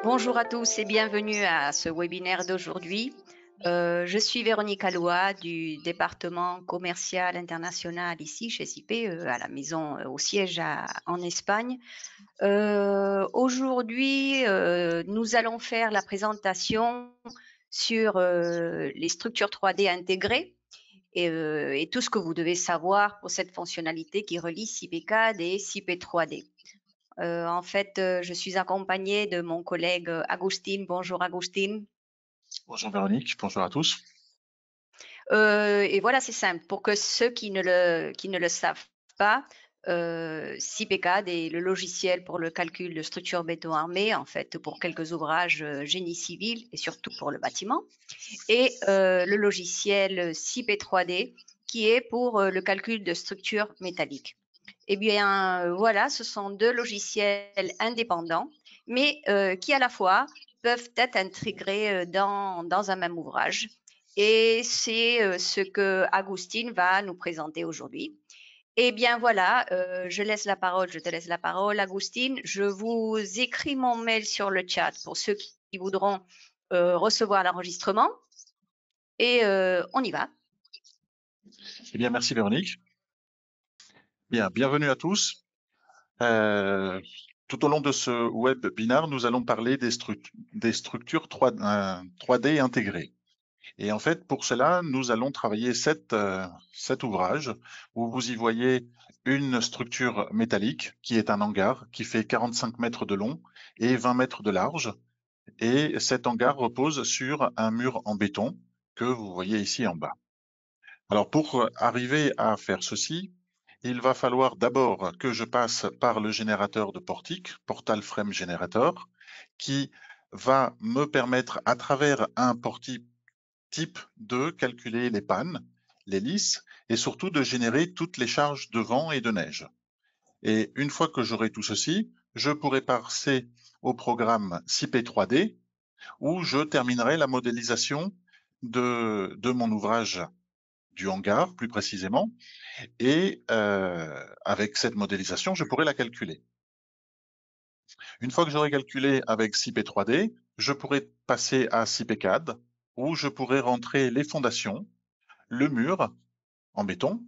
Bonjour à tous et bienvenue à ce webinaire d'aujourd'hui. Je suis Véronique Aloua du département commercial international ici chez CIPE, à la maison, au siège en Espagne. Aujourd'hui, nous allons faire la présentation sur les structures 3D intégrées et tout ce que vous devez savoir pour cette fonctionnalité qui relie CIPCAD et CIP 3D. En fait, je suis accompagnée de mon collègue Agustin. Bonjour Agustin. Bonjour Véronique, bonjour à tous. Et voilà, c'est simple. Pour que ceux qui ne le savent pas, CIPCAD est le logiciel pour le calcul de structures béton armées, en fait, pour quelques ouvrages génie civil et surtout pour le bâtiment. Et le logiciel CIP 3D qui est pour le calcul de structures métalliques. Eh bien, voilà, ce sont deux logiciels indépendants, mais qui à la fois peuvent être intégrés dans un même ouvrage. Et c'est ce que Agustin va nous présenter aujourd'hui. Eh bien voilà, je te laisse la parole, Agustin. Je vous écris mon mail sur le chat pour ceux qui voudront recevoir l'enregistrement. Et on y va. Eh bien, merci Véronique. Bien, bienvenue à tous. Tout au long de ce webinaire, nous allons parler des structures 3D intégrées. Et en fait, pour cela, nous allons travailler cet ouvrage où vous y voyez une structure métallique qui est un hangar qui fait 45 mètres de long et 20 mètres de large. Et cet hangar repose sur un mur en béton que vous voyez ici en bas. Alors pour arriver à faire ceci, il va falloir d'abord que je passe par le générateur de portique, Portal Frame Generator, qui va me permettre à travers un portique type de calculer les pannes, les lisses et surtout de générer toutes les charges de vent et de neige. Et une fois que j'aurai tout ceci, je pourrai passer au programme CP3D où je terminerai la modélisation de mon ouvrage du hangar plus précisément, et avec cette modélisation, je pourrais la calculer. Une fois que j'aurai calculé avec CP3D, je pourrai passer à CPCAD, où je pourrai rentrer les fondations, le mur en béton.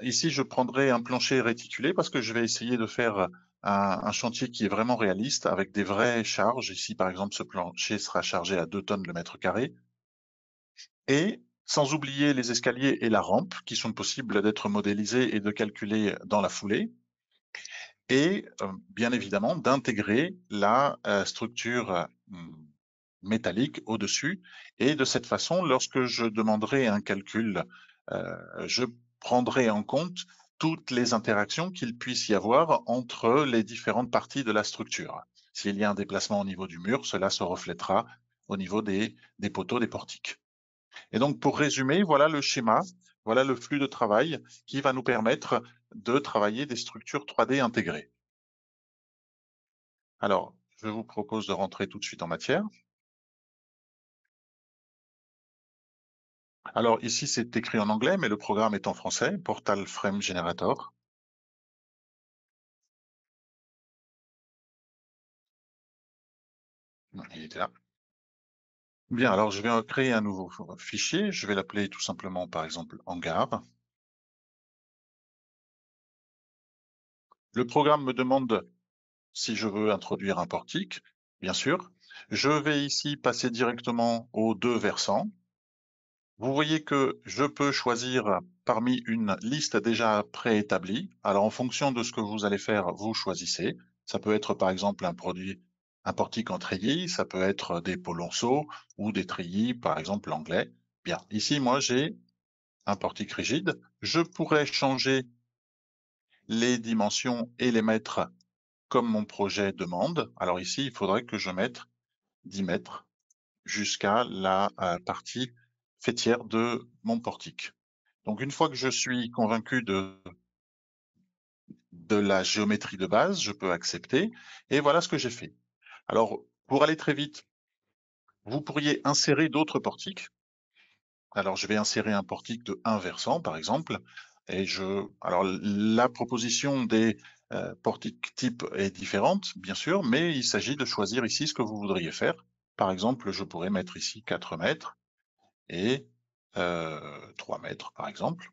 Ici, je prendrai un plancher réticulé parce que je vais essayer de faire un chantier qui est vraiment réaliste avec des vraies charges. Ici, par exemple, ce plancher sera chargé à 2 tonnes le mètre carré. Et sans oublier les escaliers et la rampe qui sont possibles d'être modélisés et de calculer dans la foulée. Et bien évidemment d'intégrer la structure métallique au-dessus. Et de cette façon, lorsque je demanderai un calcul, je prendrai en compte toutes les interactions qu'il puisse y avoir entre les différentes parties de la structure. S'il y a un déplacement au niveau du mur, cela se reflètera au niveau des poteaux, des portiques. Et donc, pour résumer, voilà le schéma, voilà le flux de travail qui va nous permettre de travailler des structures 3D intégrées. Alors, je vous propose de rentrer tout de suite en matière. Alors, ici, c'est écrit en anglais, mais le programme est en français, Portal Frame Generator. Non, il était là. Bien, alors je vais créer un nouveau fichier. Je vais l'appeler tout simplement, par exemple, hangar. Le programme me demande si je veux introduire un portique, bien sûr. Je vais ici passer directement aux deux versants. Vous voyez que je peux choisir parmi une liste déjà préétablie. Alors, en fonction de ce que vous allez faire, vous choisissez. Ça peut être, par exemple, un portique en treillis, ça peut être des polonceaux ou des treillis, par exemple, l'anglais. Bien, ici, moi, j'ai un portique rigide. Je pourrais changer les dimensions et les mettre comme mon projet demande. Alors ici, il faudrait que je mette 10 mètres jusqu'à la partie faîtière de mon portique. Donc une fois que je suis convaincu de la géométrie de base, je peux accepter. Et voilà ce que j'ai fait. Alors, pour aller très vite, vous pourriez insérer d'autres portiques. Alors, je vais insérer un portique de un versant, par exemple. Et alors la proposition des portiques type est différente, bien sûr, mais il s'agit de choisir ici ce que vous voudriez faire. Par exemple, je pourrais mettre ici 4 mètres et 3 mètres, par exemple.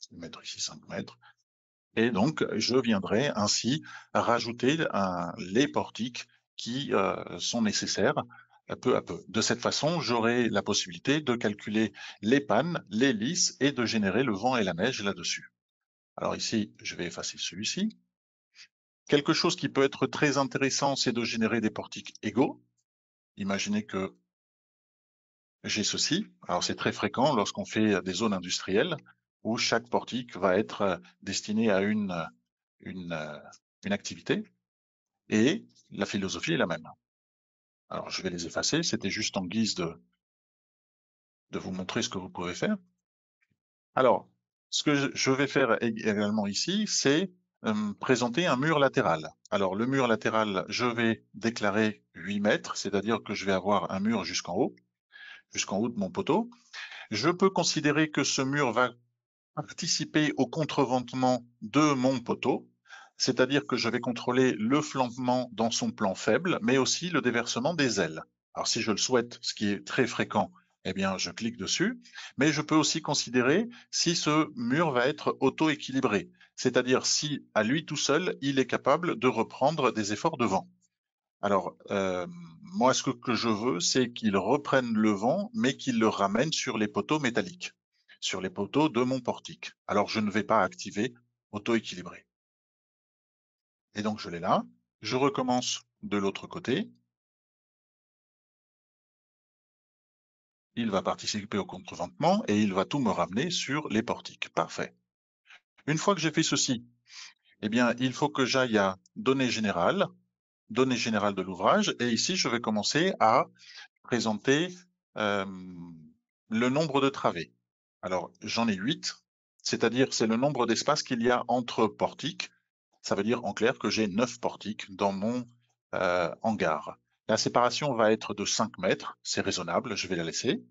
Je vais mettre ici 5 mètres. Et donc, je viendrai ainsi rajouter les portiques qui sont nécessaires peu à peu. De cette façon, j'aurai la possibilité de calculer les pannes, les lisses et de générer le vent et la neige là-dessus. Alors ici, je vais effacer celui-ci. Quelque chose qui peut être très intéressant, c'est de générer des portiques égaux. Imaginez que j'ai ceci. Alors c'est très fréquent lorsqu'on fait des zones industrielles où chaque portique va être destiné à une, une activité et la philosophie est la même. Alors je vais les effacer, c'était juste en guise de vous montrer ce que vous pouvez faire. Alors, ce que je vais faire également ici, c'est présenter un mur latéral. Alors le mur latéral, je vais déclarer 8 mètres, c'est-à-dire que je vais avoir un mur jusqu'en haut de mon poteau. Je peux considérer que ce mur va participer au contreventement de mon poteau, c'est-à-dire que je vais contrôler le flanquement dans son plan faible, mais aussi le déversement des ailes. Alors si je le souhaite, ce qui est très fréquent, eh bien je clique dessus, mais je peux aussi considérer si ce mur va être auto-équilibré, c'est-à-dire si à lui tout seul, il est capable de reprendre des efforts de vent. Alors, moi, ce que je veux, c'est qu'il reprenne le vent, mais qu'il le ramène sur les poteaux métalliques, sur les poteaux de mon portique. Alors, je ne vais pas activer auto-équilibré. Et donc, je l'ai là. Je recommence de l'autre côté. Il va participer au contreventement et il va tout me ramener sur les portiques. Parfait. Une fois que j'ai fait ceci, eh bien, il faut que j'aille à données générales de l'ouvrage. Et ici, je vais commencer à présenter euh, le nombre de travées. Alors, j'en ai 8, c'est-à-dire c'est le nombre d'espaces qu'il y a entre portiques. Ça veut dire en clair que j'ai 9 portiques dans mon hangar. La séparation va être de 5 mètres, c'est raisonnable, je vais la laisser.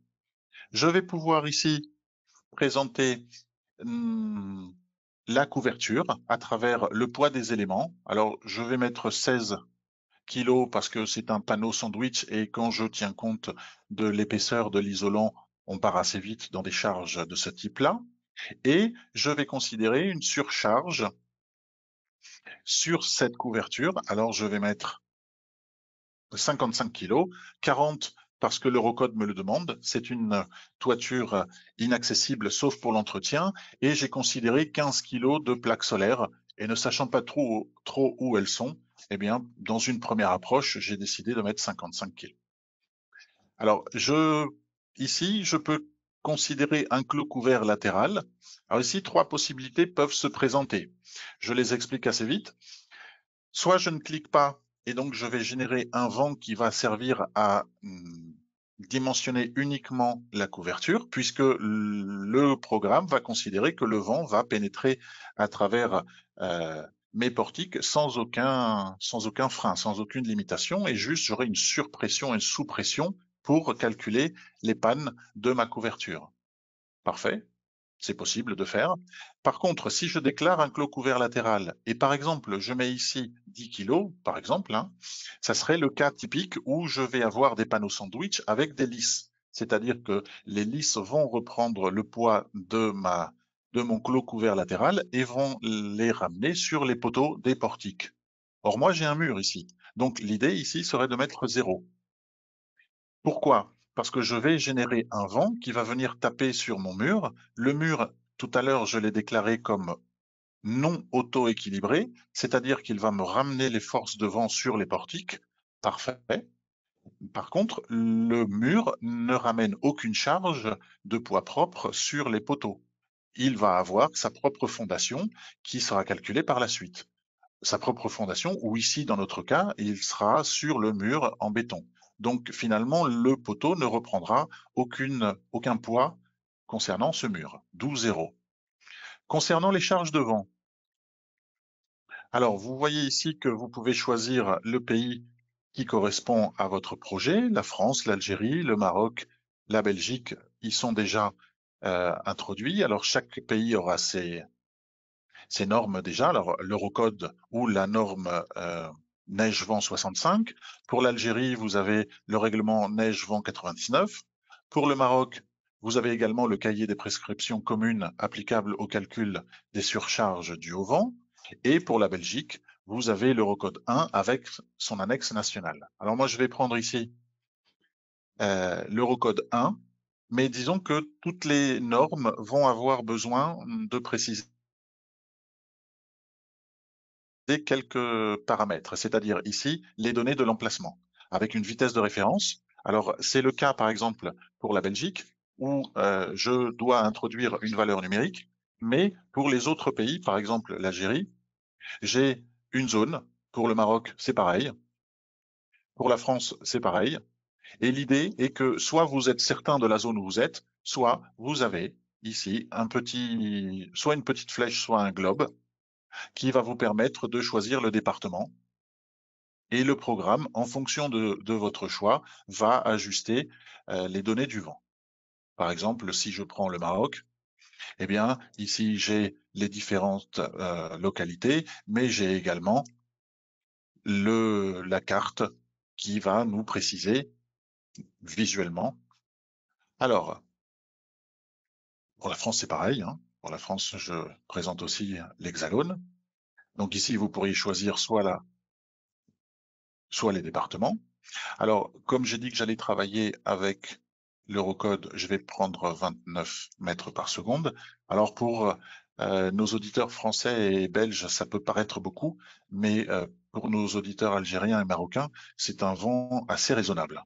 Je vais pouvoir ici présenter la couverture à travers le poids des éléments. Alors, je vais mettre 16 kilos parce que c'est un panneau sandwich et quand je tiens compte de l'épaisseur de l'isolant, on part assez vite dans des charges de ce type-là. Et je vais considérer une surcharge sur cette couverture. Alors je vais mettre 55 kilos, 40 parce que l'Eurocode me le demande. C'est une toiture inaccessible sauf pour l'entretien. Et j'ai considéré 15 kilos de plaques solaires et ne sachant pas trop où elles sont, eh bien, dans une première approche, j'ai décidé de mettre 55 kilos. Alors, ici, je peux considérer un clos couvert latéral. Alors ici, 3 possibilités peuvent se présenter. Je les explique assez vite. Soit je ne clique pas et donc je vais générer un vent qui va servir à dimensionner uniquement la couverture, puisque le programme va considérer que le vent va pénétrer à travers mes portiques sans aucun frein, sans aucune limitation, et juste j'aurai une surpression et une sous-pression pour calculer les pannes de ma couverture. Parfait, c'est possible de faire. Par contre, si je déclare un clos couvert latéral, et par exemple, je mets ici 10 kg, par exemple, ça serait le cas typique où je vais avoir des panneaux sandwich avec des lisses. C'est-à-dire que les lisses vont reprendre le poids de mon clos couvert latéral et vont les ramener sur les poteaux des portiques. Or, moi, j'ai un mur ici. Donc, l'idée ici serait de mettre 0. Pourquoi? Parce que je vais générer un vent qui va venir taper sur mon mur. Le mur, tout à l'heure, je l'ai déclaré comme non auto-équilibré, c'est-à-dire qu'il va me ramener les forces de vent sur les portiques. Parfait. Par contre, le mur ne ramène aucune charge de poids propre sur les poteaux. Il va avoir sa propre fondation qui sera calculée par la suite. Sa propre fondation, ou ici, dans notre cas, il sera sur le mur en béton. Donc, finalement, le poteau ne reprendra aucun poids concernant ce mur, d'où 0. Concernant les charges de vent, alors, vous voyez ici que vous pouvez choisir le pays qui correspond à votre projet. La France, l'Algérie, le Maroc, la Belgique, ils sont déjà introduits. Alors chaque pays aura ses normes déjà. Alors l'Eurocode ou la norme neige-vent 65. Pour l'Algérie, vous avez le règlement neige-vent 99. Pour le Maroc, vous avez également le cahier des prescriptions communes applicables au calcul des surcharges dues au vent. Et pour la Belgique, vous avez l'Eurocode 1 avec son annexe nationale. Alors moi, je vais prendre ici l'Eurocode 1, mais disons que toutes les normes vont avoir besoin de préciser quelques paramètres, c'est-à-dire ici les données de l'emplacement avec une vitesse de référence. Alors c'est le cas par exemple pour la Belgique où je dois introduire une valeur numérique, mais pour les autres pays, par exemple l'Algérie, j'ai une zone. Pour le Maroc, c'est pareil. Pour la France, c'est pareil. Et l'idée est que soit vous êtes certain de la zone où vous êtes, soit vous avez ici soit une petite flèche, soit un globe qui va vous permettre de choisir le département. Et le programme, en fonction de votre choix, va ajuster les données du vent. Par exemple, si je prends le Maroc, eh bien, ici, j'ai les différentes localités, mais j'ai également la carte qui va nous préciser visuellement. Alors, pour la France, c'est pareil, hein. Pour la France, je présente aussi l'hexagone. Donc ici, vous pourriez choisir soit les départements. Alors, comme j'ai dit que j'allais travailler avec l'Eurocode, je vais prendre 29 mètres par seconde. Alors, pour nos auditeurs français et belges, ça peut paraître beaucoup, mais pour nos auditeurs algériens et marocains, c'est un vent assez raisonnable.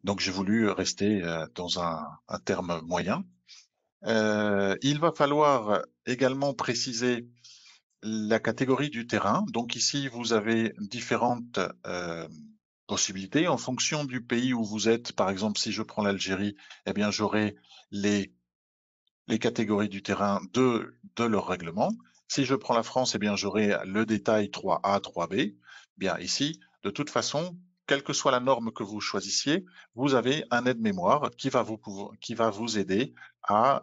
Donc, j'ai voulu rester dans un terme moyen. Il va falloir également préciser la catégorie du terrain. Donc ici, vous avez différentes possibilités en fonction du pays où vous êtes. Par exemple, si je prends l'Algérie, eh bien, j'aurai les catégories du terrain de leur règlement. Si je prends la France, eh bien, j'aurai le détail 3A, 3B. Bien, ici, de toute façon, quelle que soit la norme que vous choisissiez, vous avez un aide-mémoire qui va vous aider à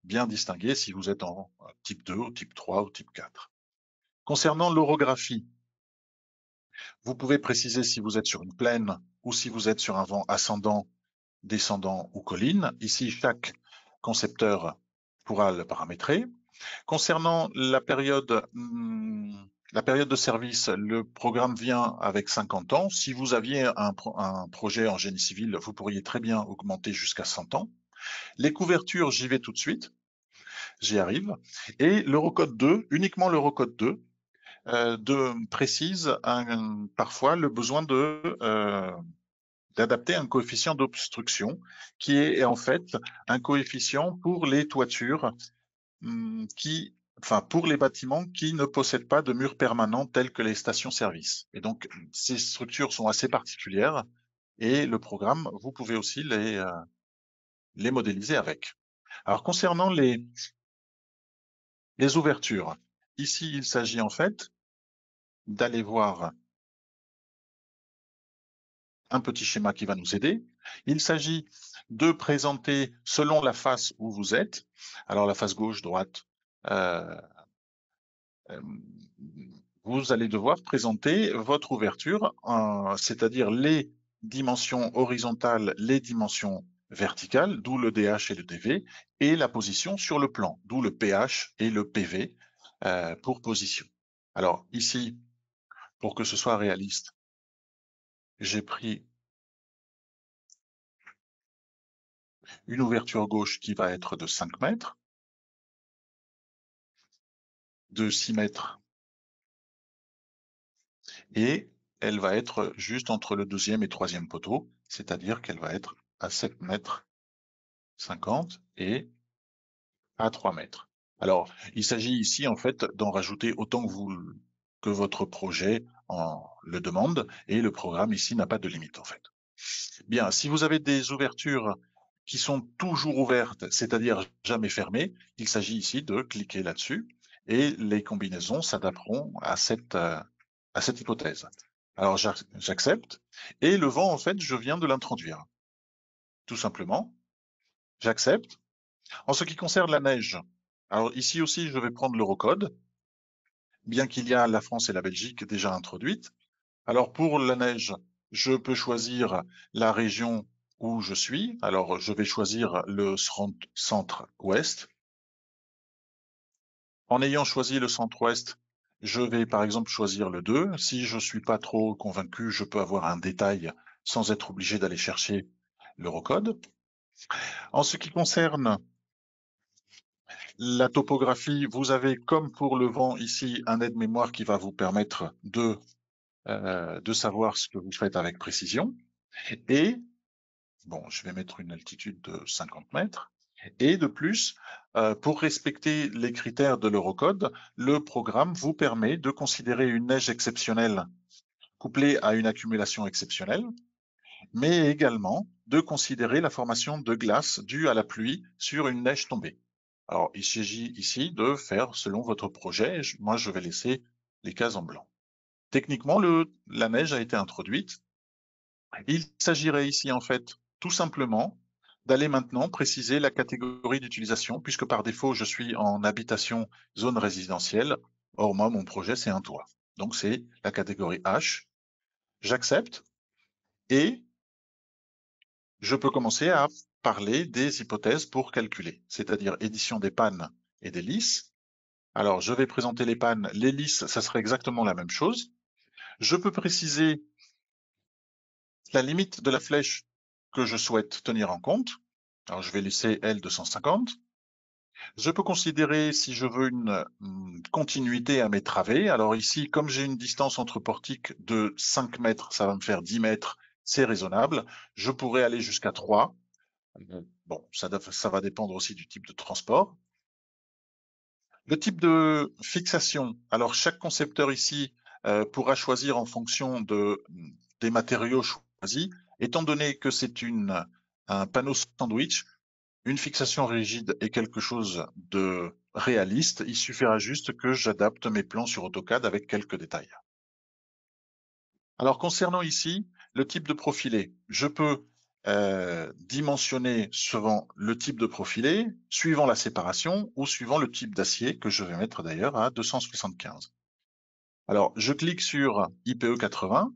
bien distinguer si vous êtes en type 2, ou type 3 ou type 4. Concernant l'orographie, vous pouvez préciser si vous êtes sur une plaine ou si vous êtes sur un vent ascendant, descendant ou colline. Ici, chaque concepteur pourra le paramétrer. Concernant la période de service, le programme vient avec 50 ans. Si vous aviez un projet en génie civil, vous pourriez très bien augmenter jusqu'à 100 ans. Les couvertures, j'y vais tout de suite. J'y arrive. Et l'Eurocode 2, uniquement l'Eurocode 2, précise parfois le besoin d'adapter un coefficient d'obstruction qui est en fait un coefficient pour les toitures pour les bâtiments qui ne possèdent pas de murs permanents tels que les stations-service. Et donc, ces structures sont assez particulières et le programme, vous pouvez aussi les modéliser avec. Alors, concernant les ouvertures, ici, il s'agit en fait d'aller voir un petit schéma qui va nous aider. Il s'agit de présenter selon la face où vous êtes. Alors la face gauche, droite, vous allez devoir présenter votre ouverture, c'est-à-dire les dimensions horizontales, les dimensions verticales, d'où le DH et le DV, et la position sur le plan, d'où le PH et le PV pour position. Alors ici, pour que ce soit réaliste, j'ai pris une ouverture gauche qui va être de 5 mètres, de 6 mètres, et elle va être juste entre le deuxième et troisième poteau, c'est-à-dire qu'elle va être à 7 mètres 50 et à 3 mètres. Alors, il s'agit ici en fait d'en rajouter autant que votre projet le demande, et le programme ici n'a pas de limite en fait. Bien, si vous avez des ouvertures qui sont toujours ouvertes, c'est-à-dire jamais fermées, il s'agit ici de cliquer là-dessus et les combinaisons s'adapteront à cette hypothèse. Alors j'accepte et le vent en fait je viens de l'introduire, tout simplement. J'accepte. En ce qui concerne la neige, alors ici aussi, je vais prendre l'Eurocode, bien qu'il y a la France et la Belgique déjà introduites. Alors pour la neige, je peux choisir la région où je suis. Alors je vais choisir le centre-ouest. En ayant choisi le centre-ouest, je vais par exemple choisir le 2. Si je suis pas trop convaincu, je peux avoir un détail sans être obligé d'aller chercher l'Eurocode. En ce qui concerne la topographie, vous avez, comme pour le vent ici, un aide-mémoire qui va vous permettre de savoir ce que vous faites avec précision. Et, bon, je vais mettre une altitude de 50 mètres. Et de plus, pour respecter les critères de l'Eurocode, le programme vous permet de considérer une neige exceptionnelle couplée à une accumulation exceptionnelle, mais également de considérer la formation de glace due à la pluie sur une neige tombée. Alors, il s'agit ici de faire selon votre projet. Moi, je vais laisser les cases en blanc. Techniquement, la neige a été introduite. Il s'agirait ici, en fait, tout simplement d'aller maintenant préciser la catégorie d'utilisation, puisque par défaut, je suis en habitation zone résidentielle. Or, moi, mon projet, c'est un toit. Donc, c'est la catégorie H. J'accepte et je peux commencer à parler des hypothèses pour calculer, c'est-à-dire édition des pannes et des lisses. Alors, je vais présenter les pannes. Les lisses, ça serait exactement la même chose. Je peux préciser la limite de la flèche que je souhaite tenir en compte. Alors, je vais laisser L250. Je peux considérer si je veux une continuité à mes travées. Alors ici, comme j'ai une distance entre portiques de 5 mètres, ça va me faire 10 mètres, c'est raisonnable. Je pourrais aller jusqu'à 3. Bon, ça va dépendre aussi du type de transport. Le type de fixation. Alors, chaque concepteur ici pourra choisir en fonction des matériaux choisis. Étant donné que c'est un panneau sandwich, une fixation rigide est quelque chose de réaliste. Il suffira juste que j'adapte mes plans sur AutoCAD avec quelques détails. Alors, concernant ici, le type de profilé, je peux dimensionner suivant le type de profilé, suivant la séparation ou suivant le type d'acier que je vais mettre d'ailleurs à 275. Alors, je clique sur IPE 80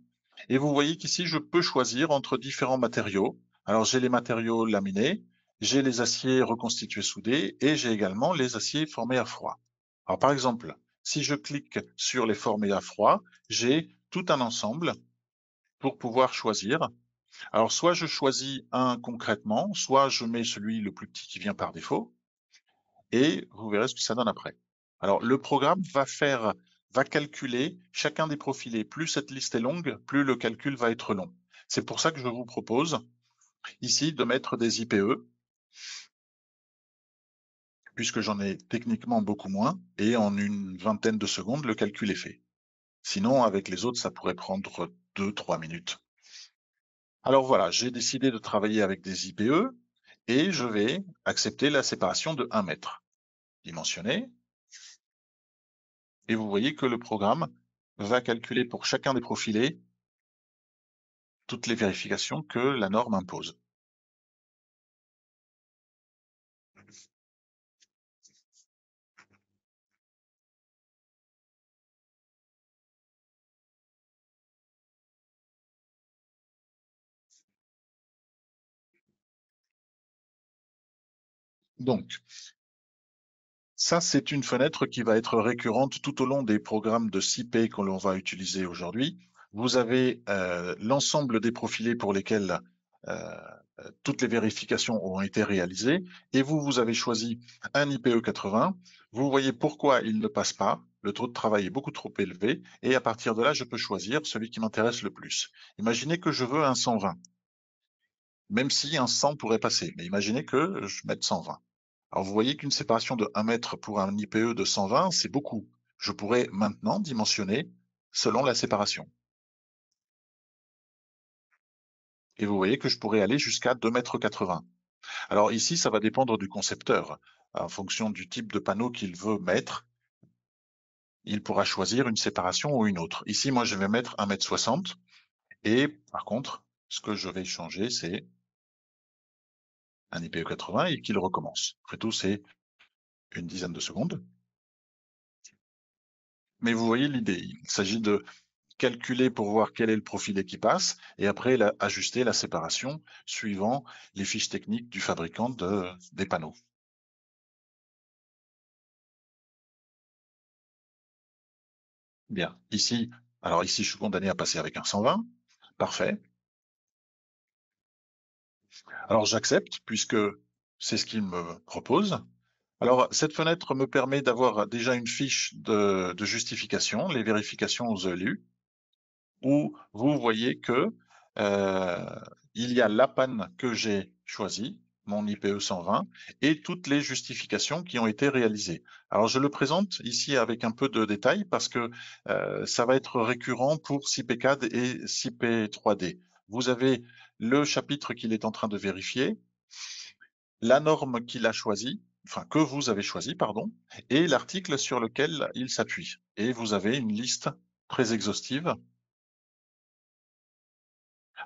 et vous voyez qu'ici, je peux choisir entre différents matériaux. Alors, j'ai les matériaux laminés, j'ai les aciers reconstitués soudés et j'ai également les aciers formés à froid. Alors, par exemple, si je clique sur les formés à froid, j'ai tout un ensemble pour pouvoir choisir. Alors, soit je choisis un concrètement, soit je mets celui le plus petit qui vient par défaut, et vous verrez ce que ça donne après. Alors, le programme va calculer chacun des profilés. Plus cette liste est longue, plus le calcul va être long. C'est pour ça que je vous propose ici de mettre des IPE, puisque j'en ai techniquement beaucoup moins, et en une vingtaine de secondes, le calcul est fait. Sinon, avec les autres, ça pourrait prendre 2-3 minutes. Alors voilà, j'ai décidé de travailler avec des IPE et je vais accepter la séparation de 1 mètre. Dimensionné. Et vous voyez que le programme va calculer pour chacun des profilés toutes les vérifications que la norme impose. Donc, ça, c'est une fenêtre qui va être récurrente tout au long des programmes de CP que l'on va utiliser aujourd'hui. Vous avez l'ensemble des profilés pour lesquels toutes les vérifications ont été réalisées et vous avez choisi un IPE 80. Vous voyez pourquoi il ne passe pas. Le taux de travail est beaucoup trop élevé et à partir de là, je peux choisir celui qui m'intéresse le plus. Imaginez que je veux un 120, même si un 100 pourrait passer, mais imaginez que je mette 120. Alors vous voyez qu'une séparation de 1 mètre pour un IPE de 120, c'est beaucoup. Je pourrais maintenant dimensionner selon la séparation. Et vous voyez que je pourrais aller jusqu'à 2,80 m. Alors ici, ça va dépendre du concepteur. En fonction du type de panneau qu'il veut mettre, il pourra choisir une séparation ou une autre. Ici, moi, je vais mettre 1,60 m. Et par contre, ce que je vais changer, c'est un IPE80 et qu'il recommence. Après tout, c'est une dizaine de secondes. Mais vous voyez l'idée, il s'agit de calculer pour voir quel est le profilé qui passe et après ajuster la séparation suivant les fiches techniques du fabricant des panneaux. Bien, ici, alors ici je suis condamné à passer avec un 120, parfait. Alors j'accepte puisque c'est ce qu'il me propose. Alors cette fenêtre me permet d'avoir déjà une fiche de justification, les vérifications aux élus, où vous voyez que il y a la panne que j'ai choisie, mon IPE 120, et toutes les justifications qui ont été réalisées. Alors je le présente ici avec un peu de détail parce que ça va être récurrent pour CIPCAD et CIP3D. Vous avez le chapitre qu'il est en train de vérifier, la norme qu'il a choisie, enfin que vous avez choisi, pardon, et l'article sur lequel il s'appuie. Et vous avez une liste très exhaustive.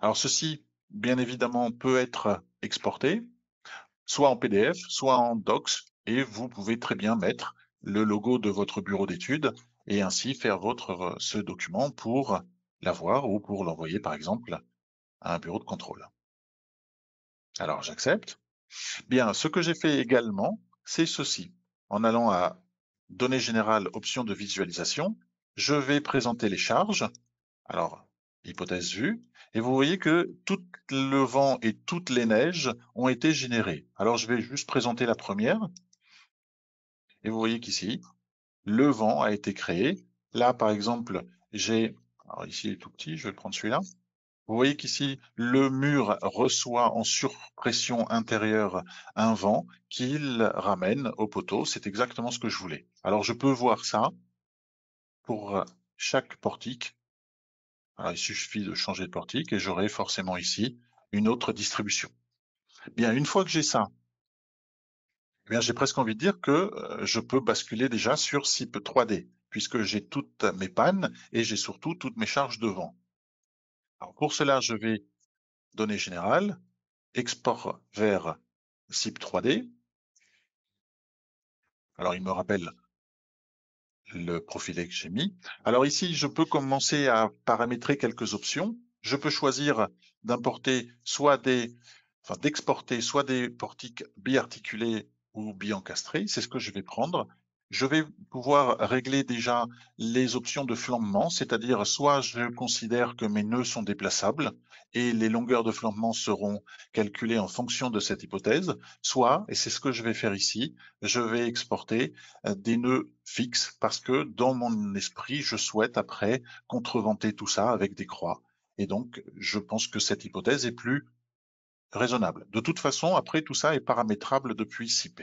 Alors ceci, bien évidemment, peut être exporté, soit en PDF, soit en Docs, et vous pouvez très bien mettre le logo de votre bureau d'études et ainsi faire ce document pour l'avoir ou pour l'envoyer par exemple à un bureau de contrôle. Alors j'accepte. Bien, ce que j'ai fait également, c'est ceci. En allant à Données générales, options de visualisation, je vais présenter les charges. Alors, hypothèse vue, et vous voyez que tout le vent et toutes les neiges ont été générées. Alors, je vais juste présenter la première, et vous voyez qu'ici, le vent a été créé. Là, par exemple, alors ici il est tout petit, je vais prendre celui-là. Vous voyez qu'ici, le mur reçoit en surpression intérieure un vent qu'il ramène au poteau. C'est exactement ce que je voulais. Alors, je peux voir ça pour chaque portique. Alors, il suffit de changer de portique et j'aurai forcément ici une autre distribution. Bien, une fois que j'ai ça, eh bien, j'ai presque envie de dire que je peux basculer déjà sur SIP 3D, puisque j'ai toutes mes pannes et j'ai surtout toutes mes charges de vent. Alors, pour cela, je vais Données générales, export vers SIP 3D. Alors, il me rappelle le profilet que j'ai mis. Alors ici, je peux commencer à paramétrer quelques options. Je peux choisir d'importer d'exporter soit des portiques biarticulés ou biencastrés. C'est ce que je vais prendre. Je vais pouvoir régler déjà les options de flambement, c'est-à-dire soit je considère que mes nœuds sont déplaçables et les longueurs de flambement seront calculées en fonction de cette hypothèse, soit, et c'est ce que je vais faire ici, je vais exporter des nœuds fixes parce que dans mon esprit, je souhaite après contreventer tout ça avec des croix. Et donc, je pense que cette hypothèse est plus raisonnable. De toute façon, après, tout ça est paramétrable depuis CIP.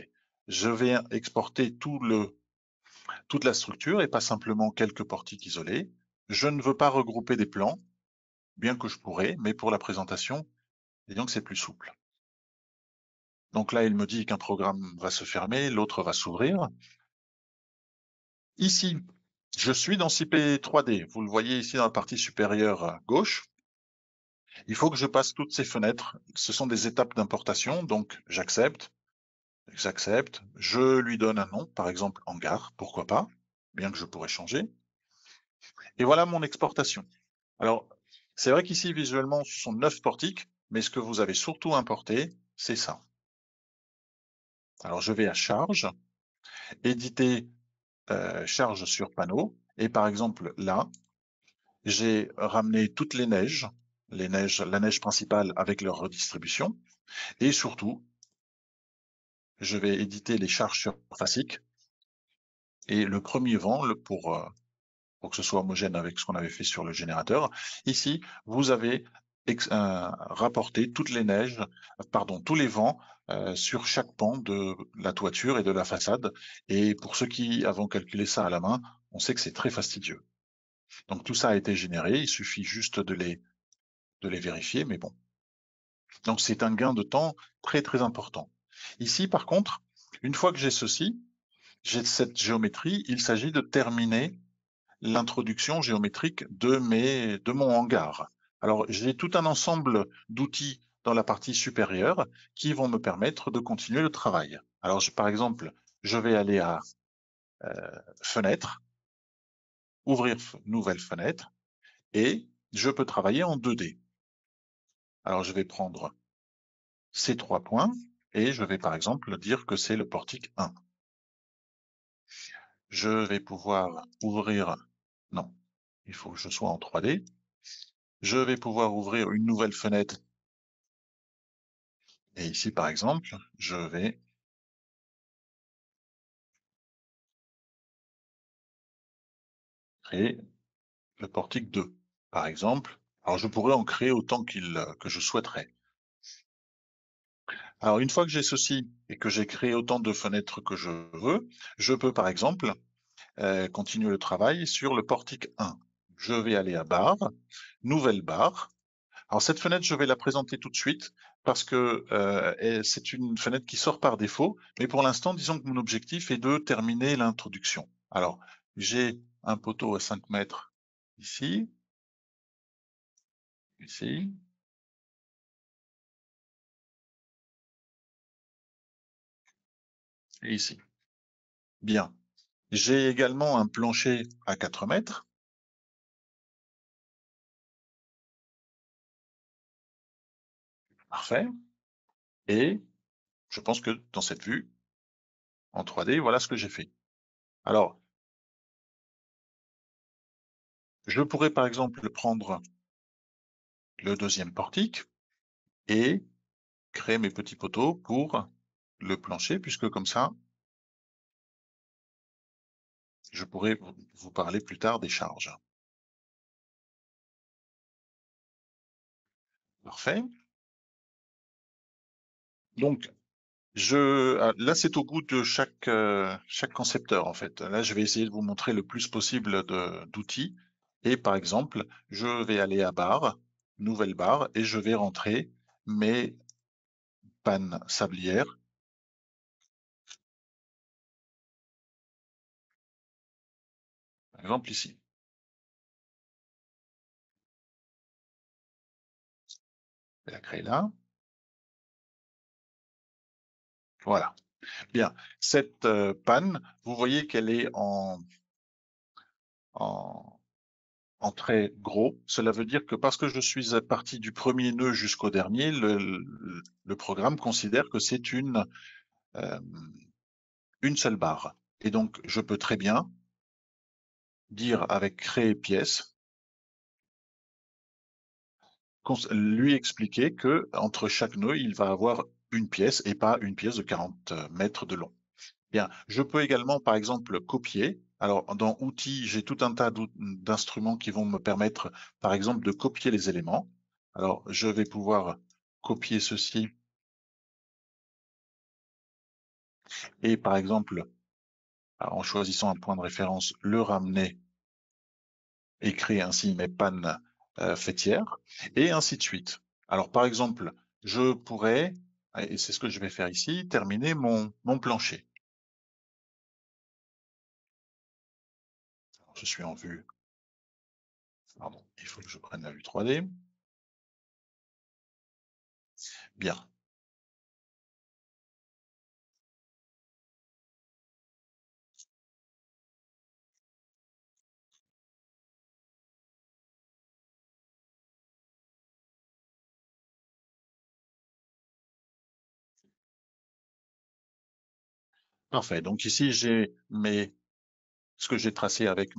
Je vais exporter toute la structure et pas simplement quelques portiques isolés. Je ne veux pas regrouper des plans, bien que je pourrais, mais pour la présentation, disons que c'est plus souple. Donc là, il me dit qu'un programme va se fermer, l'autre va s'ouvrir. Ici, je suis dans CIP 3D. Vous le voyez ici dans la partie supérieure gauche. Il faut que je passe toutes ces fenêtres. Ce sont des étapes d'importation, donc j'accepte. J'accepte, je lui donne un nom, par exemple hangar, pourquoi pas, bien que je pourrais changer. Et voilà mon exportation. Alors, c'est vrai qu'ici, visuellement, ce sont 9 portiques, mais ce que vous avez surtout importé, c'est ça. Alors, je vais à charge, éditer charge sur panneau, et par exemple, là, j'ai ramené toutes les neiges, la neige principale avec leur redistribution, et surtout, je vais éditer les charges surfaciques, et le premier vent, pour que ce soit homogène avec ce qu'on avait fait sur le générateur. Ici, vous avez rapporté toutes les neiges, pardon, tous les vents sur chaque pan de la toiture et de la façade. Et pour ceux qui avons calculé ça à la main, on sait que c'est très fastidieux. Donc tout ça a été généré, il suffit juste de les vérifier, mais bon. Donc c'est un gain de temps très très important. Ici, par contre, une fois que j'ai ceci, j'ai cette géométrie, il s'agit de terminer l'introduction géométrique de mon hangar. Alors, j'ai tout un ensemble d'outils dans la partie supérieure qui vont me permettre de continuer le travail. Alors, par exemple, je vais aller à Fenêtre, ouvrir nouvelle fenêtre, et je peux travailler en 2D. Alors, je vais prendre ces 3 points et je vais par exemple dire que c'est le portique 1. Je vais pouvoir ouvrir, non, il faut que je sois en 3D. Je vais pouvoir ouvrir une nouvelle fenêtre. Et ici, par exemple, je vais créer le portique 2, par exemple. Alors, je pourrais en créer autant que je souhaiterais. Alors, une fois que j'ai ceci et que j'ai créé autant de fenêtres que je veux, je peux, par exemple, continuer le travail sur le portique 1. Je vais aller à barre, nouvelle barre. Alors, cette fenêtre, je vais la présenter tout de suite parce que c'est une fenêtre qui sort par défaut. Mais pour l'instant, disons que mon objectif est de terminer l'introduction. Alors, j'ai un poteau à 5 mètres ici, ici, et ici. Bien. J'ai également un plancher à 4 mètres. Parfait. Et je pense que dans cette vue, en 3D, voilà ce que j'ai fait. Alors, je pourrais par exemple prendre le deuxième portique et créer mes petits poteaux pour le plancher, puisque comme ça, je pourrais vous parler plus tard des charges. Parfait. Donc, là, c'est au goût de chaque concepteur, en fait. Là, je vais essayer de vous montrer le plus possible d'outils. Et par exemple, je vais aller à barre, nouvelle barre, et je vais rentrer mes pannes sablières. Par exemple, ici. Je vais la créer là. Voilà. Bien. Cette panne, vous voyez qu'elle est en très gros. Cela veut dire que parce que je suis parti du premier nœud jusqu'au dernier, le programme considère que c'est euh, une seule barre. Et donc, je peux très bien dire avec créer pièce, lui expliquer que entre chaque nœud, il va avoir une pièce et pas une pièce de 40 mètres de long. Bien, je peux également, par exemple, copier. Alors, dans outils, j'ai tout un tas d'instruments qui vont me permettre, par exemple, de copier les éléments. Alors, je vais pouvoir copier ceci et, par exemple, en choisissant un point de référence, le ramener et créer ainsi mes pannes fêtières, et ainsi de suite. Alors, par exemple, je pourrais, et c'est ce que je vais faire ici, terminer mon plancher. Alors, je suis en vue. Pardon, il faut que je prenne la vue 3D. Bien. Parfait. Donc ici, j'ai ce que j'ai tracé avec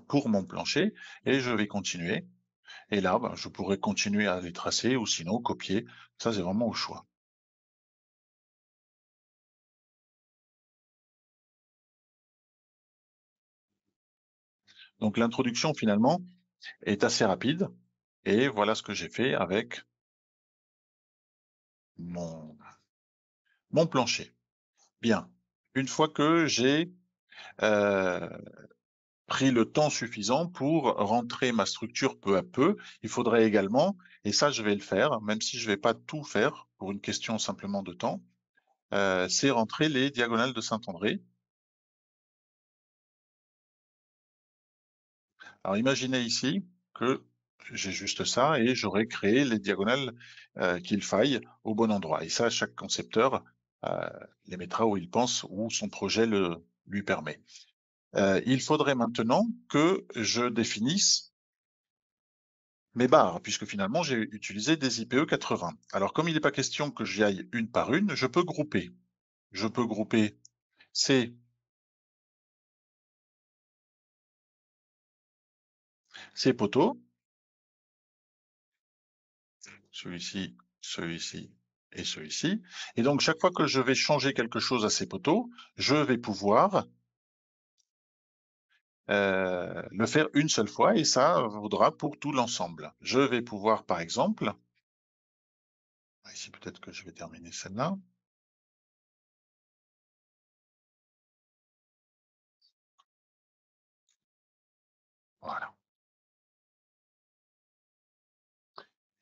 pour mon plancher, et je vais continuer. Et là, je pourrais continuer à les tracer ou sinon copier. Ça, c'est vraiment au choix. Donc l'introduction, finalement, est assez rapide. Et voilà ce que j'ai fait avec mon plancher. Bien. Une fois que j'ai euh, pris le temps suffisant pour rentrer ma structure peu à peu, il faudrait également, et ça je vais le faire, même si je ne vais pas tout faire pour une question simplement de temps, c'est rentrer les diagonales de Saint-André. Alors imaginez ici que j'ai juste ça et j'aurai créé les diagonales qu'il faille au bon endroit. Et ça, chaque concepteur les mettra où il pense, où son projet lui permet. Il faudrait maintenant que je définisse mes barres, puisque finalement j'ai utilisé des IPE 80. Alors comme il n'est pas question que j'y aille une par une, je peux grouper. Je peux grouper ces poteaux, celui-ci, celui-ci et celui-ci. Et donc chaque fois que je vais changer quelque chose à ces poteaux, je vais pouvoir le faire une seule fois et ça vaudra pour tout l'ensemble. Je vais pouvoir, par exemple, ici peut-être que je vais terminer celle-là. Voilà.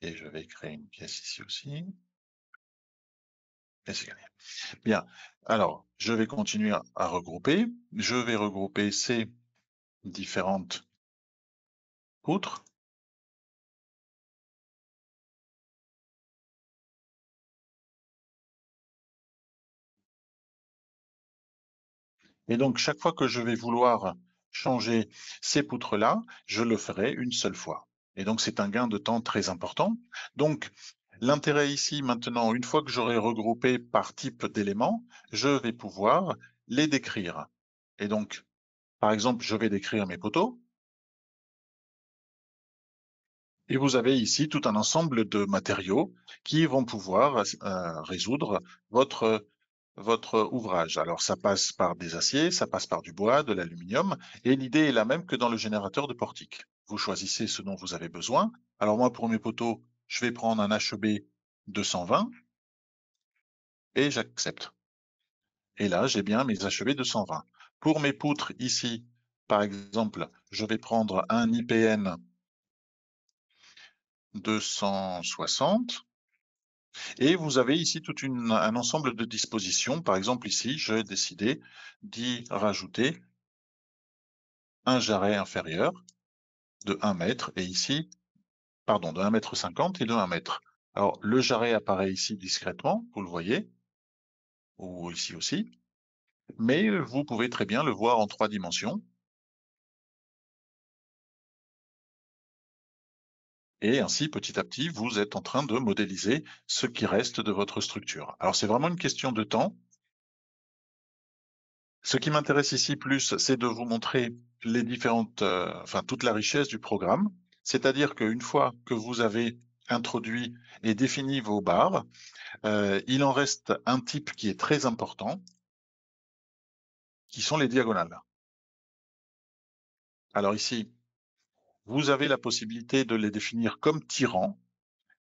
Et je vais créer une pièce ici aussi. Et c'est gagné. Bien. Alors, je vais continuer à regrouper. Je vais regrouper ces différentes poutres. Et donc, chaque fois que je vais vouloir changer ces poutres-là, je le ferai une seule fois. Et donc, c'est un gain de temps très important. Donc, l'intérêt ici, maintenant, une fois que j'aurai regroupé par type d'éléments, je vais pouvoir les décrire. Et donc, par exemple, je vais décrire mes poteaux. Et vous avez ici tout un ensemble de matériaux qui vont pouvoir résoudre votre ouvrage. Alors ça passe par des aciers, ça passe par du bois, de l'aluminium, et l'idée est la même que dans le générateur de portique. Vous choisissez ce dont vous avez besoin. Alors moi, pour mes poteaux, je vais prendre un HEB 220 et j'accepte. Et là, j'ai bien mes HEB 220. Pour mes poutres ici, par exemple, je vais prendre un IPN 260. Et vous avez ici tout un ensemble de dispositions. Par exemple, ici, j'ai décidé d'y rajouter un jarret inférieur de 1 mètre, et ici, pardon, de 1,50 m et de 1 mètre. Alors, le jarret apparaît ici discrètement, vous le voyez, ou ici aussi, mais vous pouvez très bien le voir en 3 dimensions. Et ainsi, petit à petit, vous êtes en train de modéliser ce qui reste de votre structure. Alors, c'est vraiment une question de temps. Ce qui m'intéresse ici plus, c'est de vous montrer les différentes, enfin toute la richesse du programme. C'est-à-dire qu'une fois que vous avez introduit et défini vos barres, il en reste un type qui est très important, qui sont les diagonales. Alors ici, vous avez la possibilité de les définir comme tirants.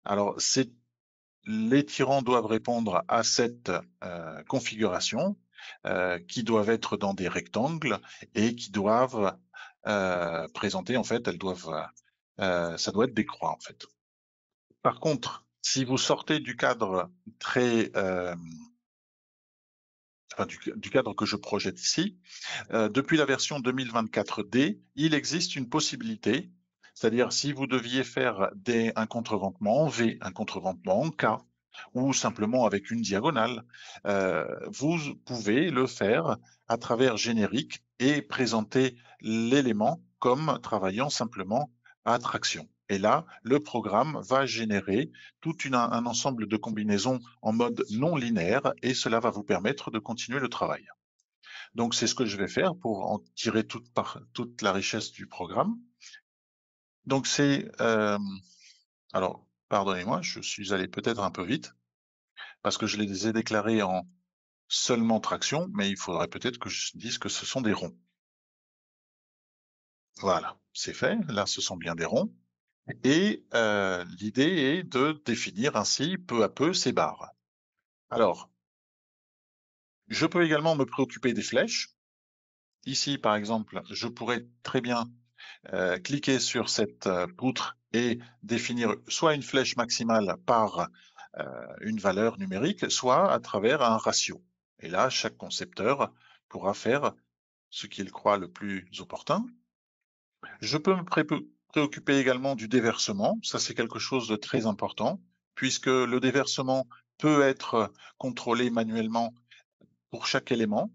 Alors, les tirants doivent répondre à cette configuration, qui doivent être dans des rectangles et qui doivent présenter, en fait, ça doit être des croix, en fait. Par contre, si vous sortez du cadre du cadre que je projette ici, depuis la version 2024D, il existe une possibilité, c'est-à-dire si vous deviez faire un contreventement en V, un contreventement en K, ou simplement avec une diagonale, vous pouvez le faire à travers générique et présenter l'élément comme travaillant simplement à traction. Et là, le programme va générer tout un ensemble de combinaisons en mode non linéaire et cela va vous permettre de continuer le travail. Donc, c'est ce que je vais faire pour en tirer toute la richesse du programme. Donc, alors, pardonnez-moi, je suis allé peut-être un peu vite parce que je les ai déclarés en seulement traction, mais il faudrait peut-être que je dise que ce sont des ronds. Voilà, c'est fait. Là, ce sont bien des ronds. Et l'idée est de définir ainsi peu à peu ces barres. Alors, je peux également me préoccuper des flèches. Ici, par exemple, je pourrais très bien cliquer sur cette poutre et définir soit une flèche maximale par une valeur numérique, soit à travers un ratio. Et là, chaque concepteur pourra faire ce qu'il croit le plus opportun. Je peux me préoccuper également du déversement. Ça, c'est quelque chose de très important, puisque le déversement peut être contrôlé manuellement pour chaque élément,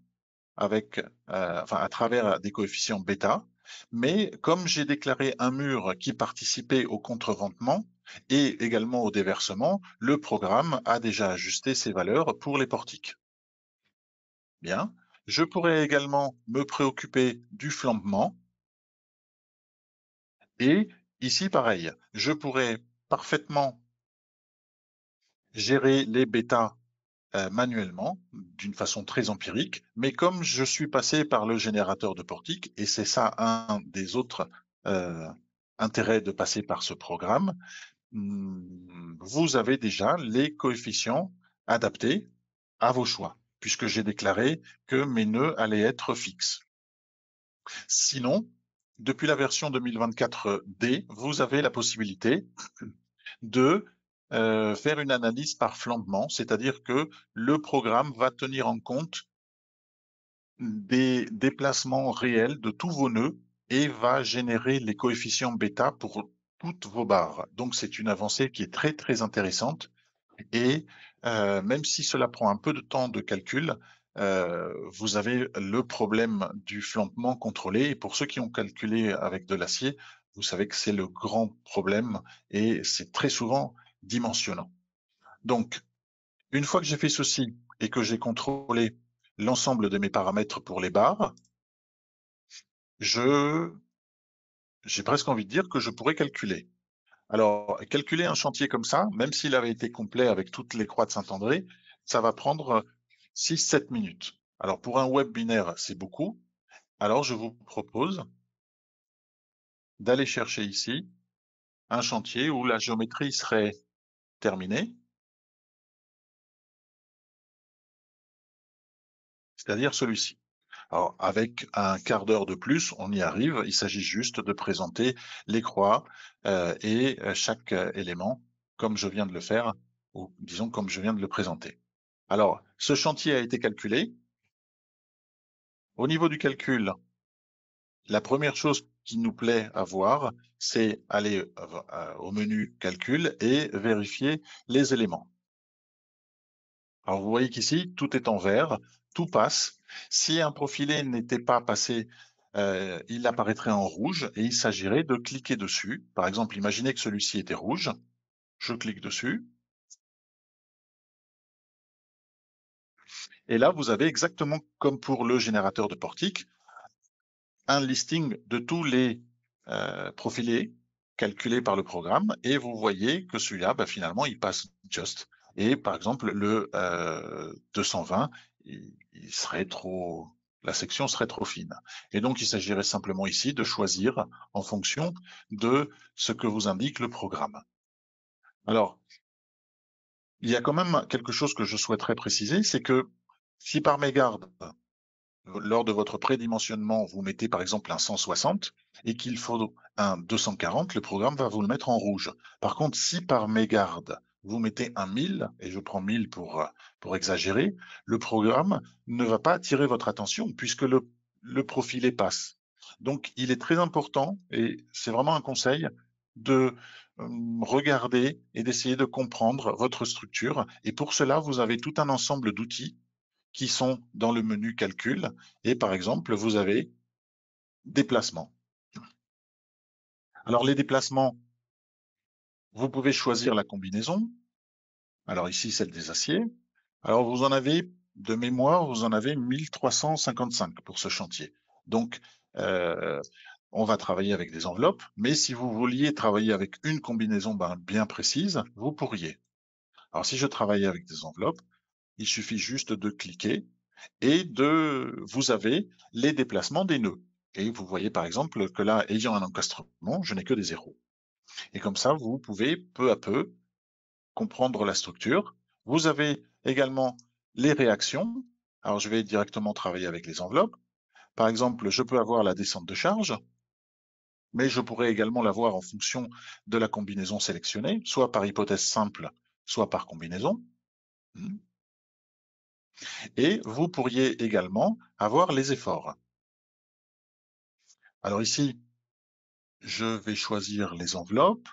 avec, à travers des coefficients bêta. Mais comme j'ai déclaré un mur qui participait au contreventement et également au déversement, le programme a déjà ajusté ses valeurs pour les portiques. Bien. Je pourrais également me préoccuper du flambement. Et ici, pareil, je pourrais parfaitement gérer les bêtas manuellement, d'une façon très empirique, mais comme je suis passé par le générateur de portique, et c'est ça un des autres intérêts de passer par ce programme, vous avez déjà les coefficients adaptés à vos choix, puisque j'ai déclaré que mes nœuds allaient être fixes. Sinon, depuis la version 2024D, vous avez la possibilité de faire une analyse par flambement, c'est-à-dire que le programme va tenir en compte des déplacements réels de tous vos nœuds et va générer les coefficients bêta pour toutes vos barres. Donc c'est une avancée qui est très très intéressante et même si cela prend un peu de temps de calcul, vous avez le problème du flambement contrôlé. Et pour ceux qui ont calculé avec de l'acier, vous savez que c'est le grand problème et c'est très souvent dimensionnant. Donc, une fois que j'ai fait ceci et que j'ai contrôlé l'ensemble de mes paramètres pour les barres, j'ai presque envie de dire que je pourrais calculer. Alors, calculer un chantier comme ça, même s'il avait été complet avec toutes les croix de Saint-André, ça va prendre 6-7 minutes. Alors, pour un web binaire, c'est beaucoup. Alors, je vous propose d'aller chercher ici un chantier où la géométrie serait terminée, c'est-à-dire celui-ci. Alors, avec un quart d'heure de plus, on y arrive. Il s'agit juste de présenter les croix et chaque élément, comme je viens de le faire, ou disons comme je viens de le présenter. Alors, ce chantier a été calculé. Au niveau du calcul, la première chose qui nous plaît à voir, c'est aller au menu calcul et vérifier les éléments. Alors, vous voyez qu'ici, tout est en vert, tout passe. Si un profilé n'était pas passé, il apparaîtrait en rouge et il s'agirait de cliquer dessus. Par exemple, imaginez que celui-ci était rouge. Je clique dessus. Et là, vous avez exactement comme pour le générateur de portique, un listing de tous les profilés calculés par le programme. Et vous voyez que celui-là, finalement, il passe just. Et par exemple, le 220, il serait trop, la section serait trop fine. Et donc, il s'agirait simplement ici de choisir en fonction de ce que vous indique le programme. Alors, il y a quand même quelque chose que je souhaiterais préciser, c'est que si par mégarde, lors de votre prédimensionnement, vous mettez par exemple un 160 et qu'il faut un 240, le programme va vous le mettre en rouge. Par contre, si par mégarde, vous mettez un 1000, et je prends 1000 pour exagérer, le programme ne va pas attirer votre attention puisque le profilé passe. Donc, il est très important, et c'est vraiment un conseil, de regarder et d'essayer de comprendre votre structure. Et pour cela, vous avez tout un ensemble d'outils qui sont dans le menu calcul. Et par exemple, vous avez déplacement. Alors les déplacements, vous pouvez choisir la combinaison. Alors ici, celle des aciers. Alors vous en avez, de mémoire, vous en avez 1355 pour ce chantier. Donc, on va travailler avec des enveloppes, mais si vous vouliez travailler avec une combinaison bien précise, vous pourriez. Alors si je travaille avec des enveloppes, il suffit juste de cliquer et vous avez les déplacements des nœuds. Et vous voyez par exemple que là, ayant un encastrement, je n'ai que des zéros. Et comme ça, vous pouvez peu à peu comprendre la structure. Vous avez également les réactions. Alors, je vais directement travailler avec les enveloppes. Par exemple, je peux avoir la descente de charge, mais je pourrais également l'avoir en fonction de la combinaison sélectionnée, soit par hypothèse simple, soit par combinaison. Et vous pourriez également avoir les efforts. Alors ici, je vais choisir les enveloppes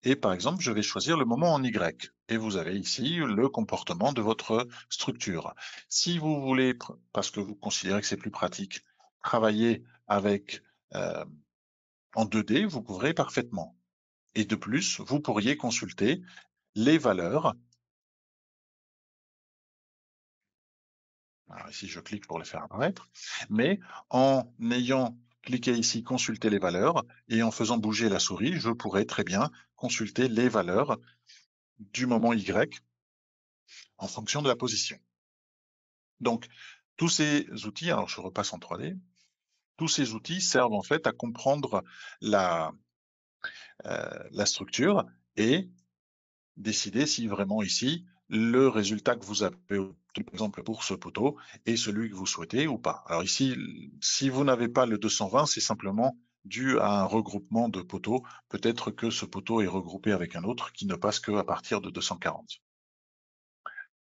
et par exemple, je vais choisir le moment en Y. Et vous avez ici le comportement de votre structure. Si vous voulez, parce que vous considérez que c'est plus pratique, travailler avec en 2D, vous pourrez parfaitement. Et de plus, vous pourriez consulter les valeurs. Alors ici, je clique pour les faire apparaître. Mais en ayant cliqué ici, consulter les valeurs, et en faisant bouger la souris, je pourrais très bien consulter les valeurs du moment Y en fonction de la position. Donc, tous ces outils, alors je repasse en 3D, tous ces outils servent en fait à comprendre la structure et décider si vraiment ici, le résultat que vous avez obtenu, par exemple, pour ce poteau est celui que vous souhaitez ou pas. Alors ici, si vous n'avez pas le 220, c'est simplement dû à un regroupement de poteaux. Peut-être que ce poteau est regroupé avec un autre qui ne passe qu'à partir de 240.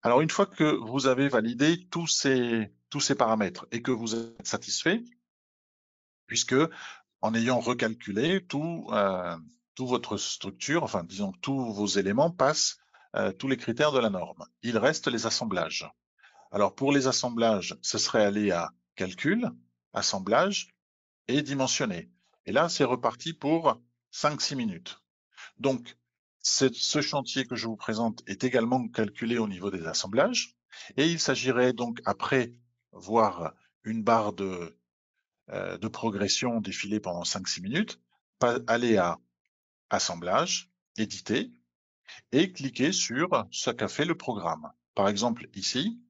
Alors, une fois que vous avez validé tous ces paramètres et que vous êtes satisfait, puisque en ayant recalculé tout votre structure, enfin disons tous vos éléments passent tous les critères de la norme. Il reste les assemblages. Alors pour les assemblages, ce serait aller à calcul, assemblage et dimensionner. Et là, c'est reparti pour 5-6 minutes. Donc, ce chantier que je vous présente est également calculé au niveau des assemblages. Et il s'agirait donc, après voir une barre de progression défiler pendant 5-6 minutes, aller à assemblage, éditer, et cliquer sur ce qu'a fait le programme. Par exemple, ici,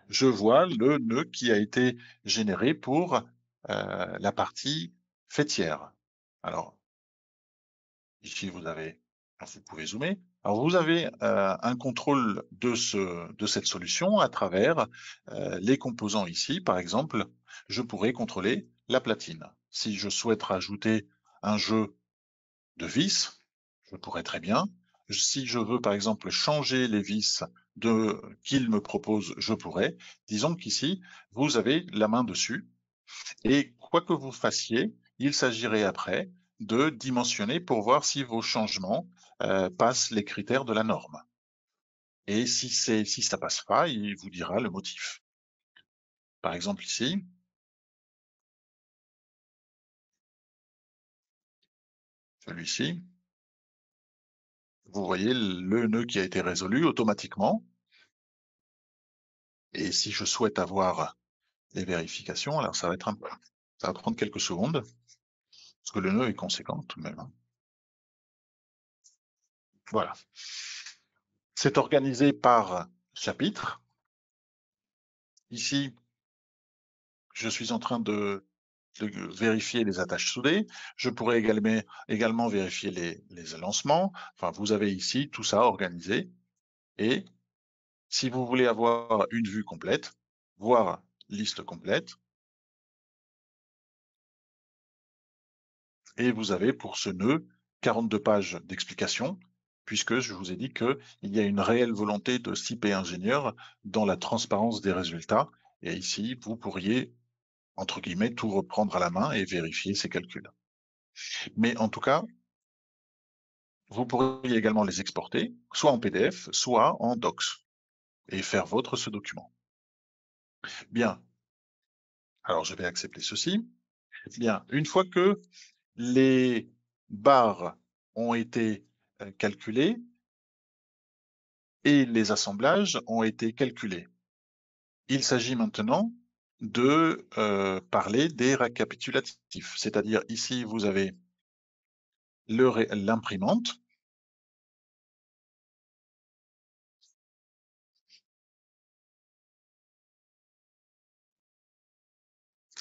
je vois le nœud qui a été généré pour la partie fêtière. Alors, ici, vous pouvez zoomer. Alors, vous avez un contrôle de cette solution à travers les composants ici. Par exemple, je pourrais contrôler la platine. Si je souhaite rajouter un jeu de vis, je pourrais très bien. Si je veux, par exemple, changer les vis qu'il me propose, je pourrais. Disons qu'ici, vous avez la main dessus. Et quoi que vous fassiez, il s'agirait après de dimensionner pour voir si vos changements passent les critères de la norme. Et si ça passe pas, il vous dira le motif. Par exemple ici, celui-ci, vous voyez le nœud qui a été résolu automatiquement. Et si je souhaite avoir les vérifications, alors ça va prendre quelques secondes, parce que le nœud est conséquent tout de même. Voilà. C'est organisé par chapitre. Ici, je suis en train de vérifier les attaches soudées. Je pourrais également vérifier les lancements. Enfin, vous avez ici tout ça organisé. Et si vous voulez avoir une vue complète, voir liste complète, et vous avez pour ce nœud 42 pages d'explications, puisque je vous ai dit qu'il y a une réelle volonté de CIP ingénieur dans la transparence des résultats. Et ici, vous pourriez, entre guillemets, tout reprendre à la main et vérifier ces calculs. Mais en tout cas, vous pourriez également les exporter, soit en PDF, soit en Docs, et faire vôtre ce document. Bien, alors je vais accepter ceci. Bien, une fois que les barres ont été calculées et les assemblages ont été calculés, il s'agit maintenant de parler des récapitulatifs. C'est-à-dire ici, vous avez l'imprimante.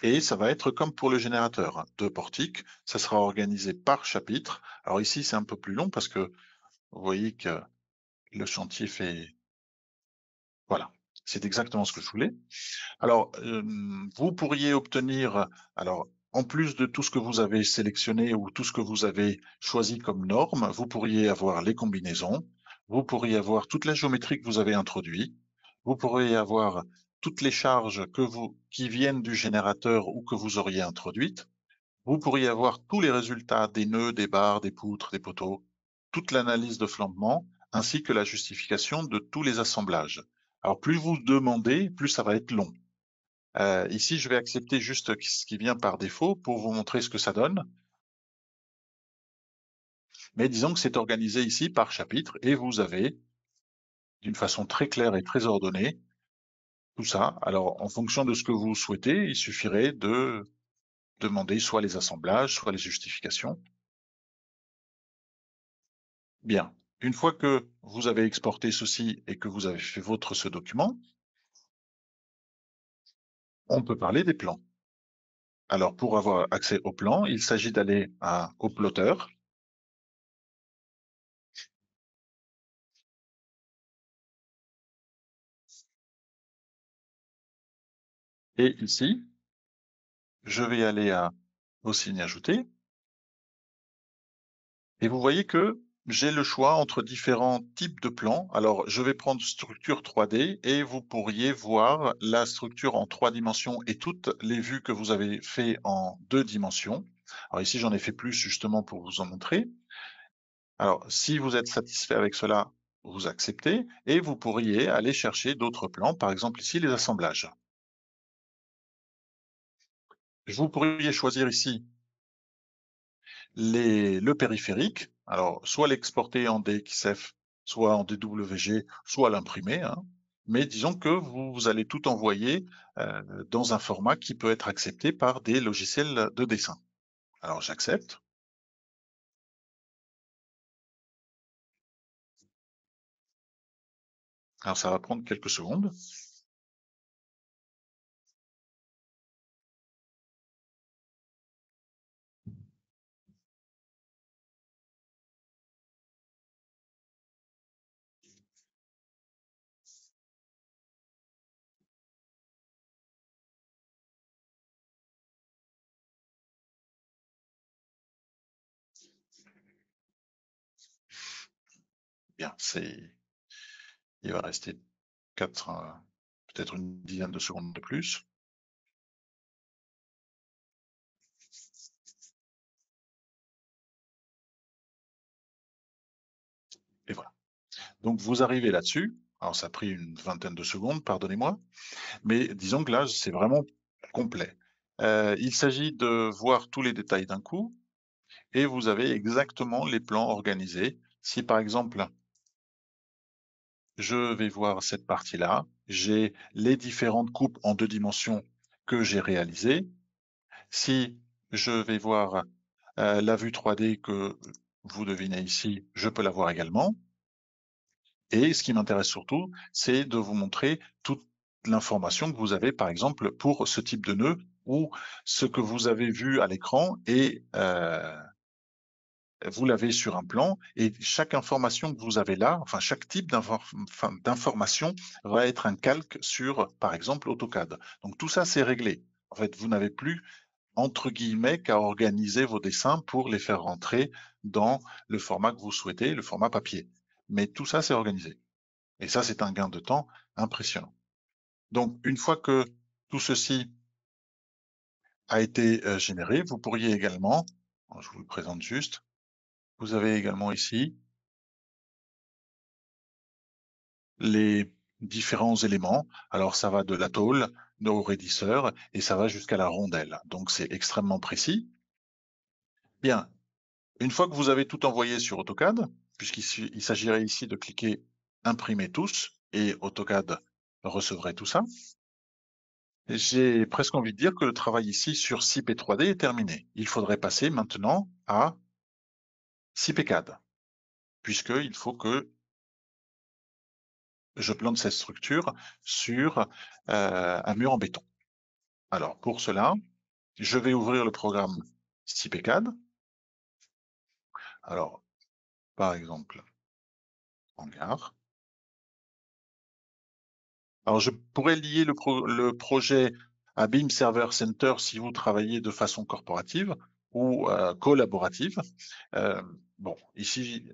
Et ça va être comme pour le générateur de portique, ça sera organisé par chapitre. Alors ici, c'est un peu plus long parce que vous voyez que le chantier fait... Voilà, c'est exactement ce que je voulais. Alors, vous pourriez obtenir, alors, en plus de tout ce que vous avez sélectionné ou tout ce que vous avez choisi comme norme, vous pourriez avoir les combinaisons, vous pourriez avoir toute la géométrie que vous avez introduite, vous pourriez avoir toutes les charges qui viennent du générateur ou que vous auriez introduites. Vous pourriez avoir tous les résultats des nœuds, des barres, des poutres, des poteaux, toute l'analyse de flambement, ainsi que la justification de tous les assemblages. Alors, plus vous demandez, plus ça va être long. Ici, je vais accepter juste ce qui vient par défaut pour vous montrer ce que ça donne. Mais disons que c'est organisé ici par chapitre et vous avez, d'une façon très claire et très ordonnée, tout ça. Alors, en fonction de ce que vous souhaitez, il suffirait de demander soit les assemblages, soit les justifications. Bien. Une fois que vous avez exporté ceci et que vous avez fait vôtre ce document, on peut parler des plans. Alors, pour avoir accès aux plans, il s'agit d'aller au plotter. Et ici, je vais aller au signe ajouter. Et vous voyez que j'ai le choix entre différents types de plans. Alors, je vais prendre structure 3D et vous pourriez voir la structure en 3 dimensions et toutes les vues que vous avez fait en 2 dimensions. Alors ici, j'en ai fait plus justement pour vous en montrer. Alors, si vous êtes satisfait avec cela, vous acceptez et vous pourriez aller chercher d'autres plans, par exemple ici, les assemblages. Vous pourriez choisir ici le périphérique, alors soit l'exporter en DXF, soit en DWG, soit l'imprimer, hein. Mais disons que vous allez tout envoyer dans un format qui peut être accepté par des logiciels de dessin. Alors j'accepte. Alors ça va prendre quelques secondes. Bien, il va rester peut-être une dizaine de secondes de plus. Et voilà. Donc vous arrivez là-dessus. Alors ça a pris une vingtaine de secondes, pardonnez-moi. Mais disons que là, c'est vraiment complet. Il s'agit de voir tous les détails d'un coup et vous avez exactement les plans organisés. Si par exemple, je vais voir cette partie-là, j'ai les différentes coupes en 2 dimensions que j'ai réalisées. Si je vais voir la vue 3D que vous devinez ici, je peux la voir également. Et ce qui m'intéresse surtout, c'est de vous montrer toute l'information que vous avez, par exemple, pour ce type de nœud ou ce que vous avez vu à l'écran et vous l'avez sur un plan et chaque information que vous avez là, enfin chaque type d'information va être un calque sur, par exemple, AutoCAD. Donc tout ça, c'est réglé. En fait, vous n'avez plus, entre guillemets, qu'à organiser vos dessins pour les faire rentrer dans le format que vous souhaitez, le format papier. Mais tout ça, c'est organisé. Et ça, c'est un gain de temps impressionnant. Donc, une fois que tout ceci a été généré, vous pourriez également, je vous le présente juste, vous avez également ici les différents éléments. Alors, ça va de la tôle au raidisseur et ça va jusqu'à la rondelle. Donc, c'est extrêmement précis. Bien, une fois que vous avez tout envoyé sur AutoCAD, puisqu'il s'agirait ici de cliquer Imprimer tous et AutoCAD recevrait tout ça, j'ai presque envie de dire que le travail ici sur CP3D est terminé. Il faudrait passer maintenant à CPCAD, puisqu'il faut que je plante cette structure sur un mur en béton. Alors, pour cela, je vais ouvrir le programme CPCAD. Alors, par exemple, hangar. Alors, je pourrais lier le projet à BIM Server Center si vous travaillez de façon corporative ou collaborative. Bon, ici,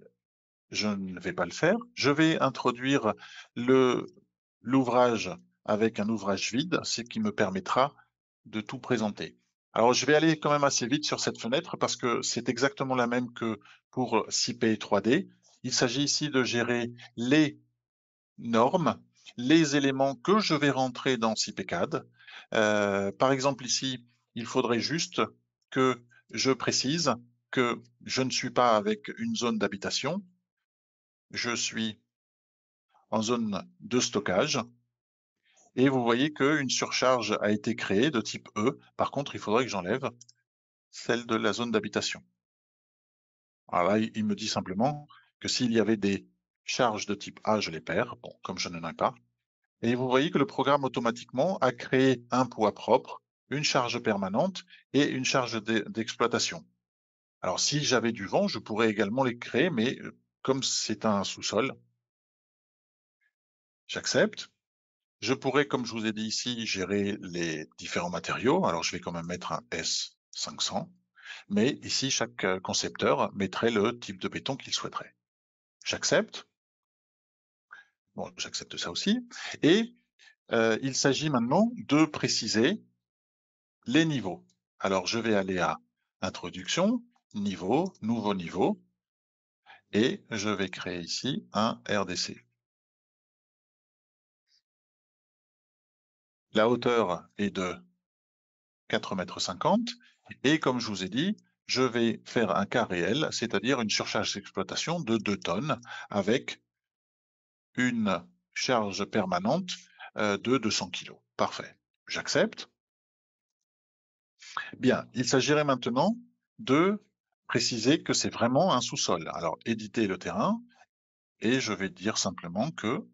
je ne vais pas le faire. Je vais introduire l'ouvrage avec un ouvrage vide, ce qui me permettra de tout présenter. Alors, je vais aller quand même assez vite sur cette fenêtre parce que c'est exactement la même que pour CP 3D. Il s'agit ici de gérer les normes, les éléments que je vais rentrer dans CPCAD. Par exemple, ici, il faudrait juste que je précise que je ne suis pas avec une zone d'habitation, je suis en zone de stockage. Et vous voyez qu'une surcharge a été créée de type E. Par contre, il faudrait que j'enlève celle de la zone d'habitation. Alors là, il me dit simplement que s'il y avait des charges de type A, je les perds. Bon, comme je n'en ai pas. Et vous voyez que le programme automatiquement a créé un poids propre, une charge permanente et une charge d'exploitation. Alors si j'avais du vent, je pourrais également les créer, mais comme c'est un sous-sol, j'accepte. Je pourrais, comme je vous ai dit ici, gérer les différents matériaux. Alors je vais quand même mettre un S500, mais ici chaque concepteur mettrait le type de béton qu'il souhaiterait. J'accepte. Bon, j'accepte ça aussi. Et il s'agit maintenant de préciser les niveaux. Alors, je vais aller à Introduction, Niveau, Nouveau niveau, et je vais créer ici un RDC. La hauteur est de 4,50 m, et comme je vous ai dit, je vais faire un cas réel, c'est-à-dire une surcharge d'exploitation de 2 tonnes, avec une charge permanente de 200 kg. Parfait. J'accepte. Bien, il s'agirait maintenant de préciser que c'est vraiment un sous-sol. Alors, éditer le terrain, et je vais dire simplement que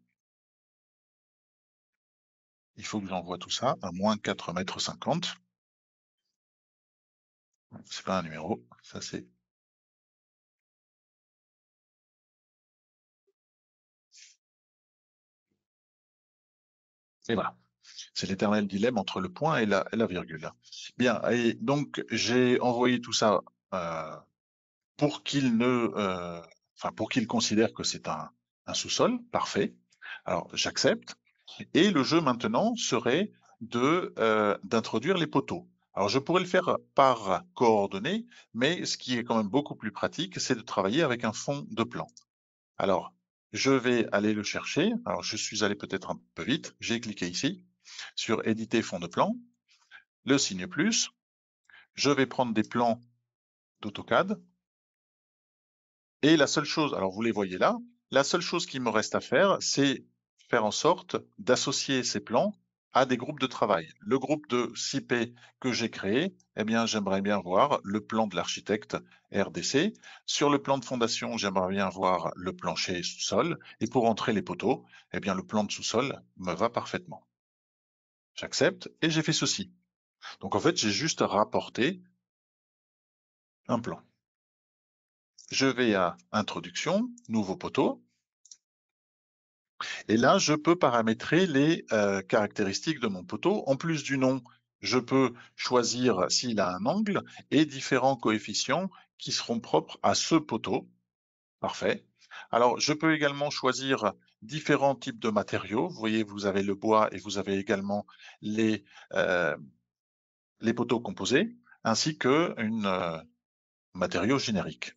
il faut que j'envoie tout ça à moins 4,50 m. C'est pas un numéro, ça c'est... Et voilà. C'est l'éternel dilemme entre le point et la virgule. Bien, et donc j'ai envoyé tout ça pour qu'il pour qu'il considère que c'est un sous-sol. Parfait. Alors j'accepte. Et le jeu maintenant serait d'introduire les poteaux. Alors je pourrais le faire par coordonnées, mais ce qui est quand même beaucoup plus pratique, c'est de travailler avec un fond de plan. Alors, je vais aller le chercher. Alors, je suis allé peut-être un peu vite. J'ai cliqué ici sur éditer fond de plan, le signe plus. Je vais prendre des plans d'AutoCAD. Et la seule chose, alors vous les voyez là, la seule chose qui me reste à faire, c'est faire en sorte d'associer ces plans à des groupes de travail. Le groupe de 6P que j'ai créé, eh bien, j'aimerais bien voir le plan de l'architecte RDC. Sur le plan de fondation, j'aimerais bien voir le plancher sous-sol. Et pour entrer les poteaux, eh bien, le plan de sous-sol me va parfaitement. J'accepte et j'ai fait ceci. Donc, en fait, j'ai juste rapporté un plan. Je vais à Introduction, Nouveau poteau. Et là, je peux paramétrer les caractéristiques de mon poteau. En plus du nom, je peux choisir s'il a un angle et différents coefficients qui seront propres à ce poteau. Parfait. Alors, je peux également choisir différents types de matériaux. Vous voyez, vous avez le bois et vous avez également les poteaux composés, ainsi que matériaux génériques.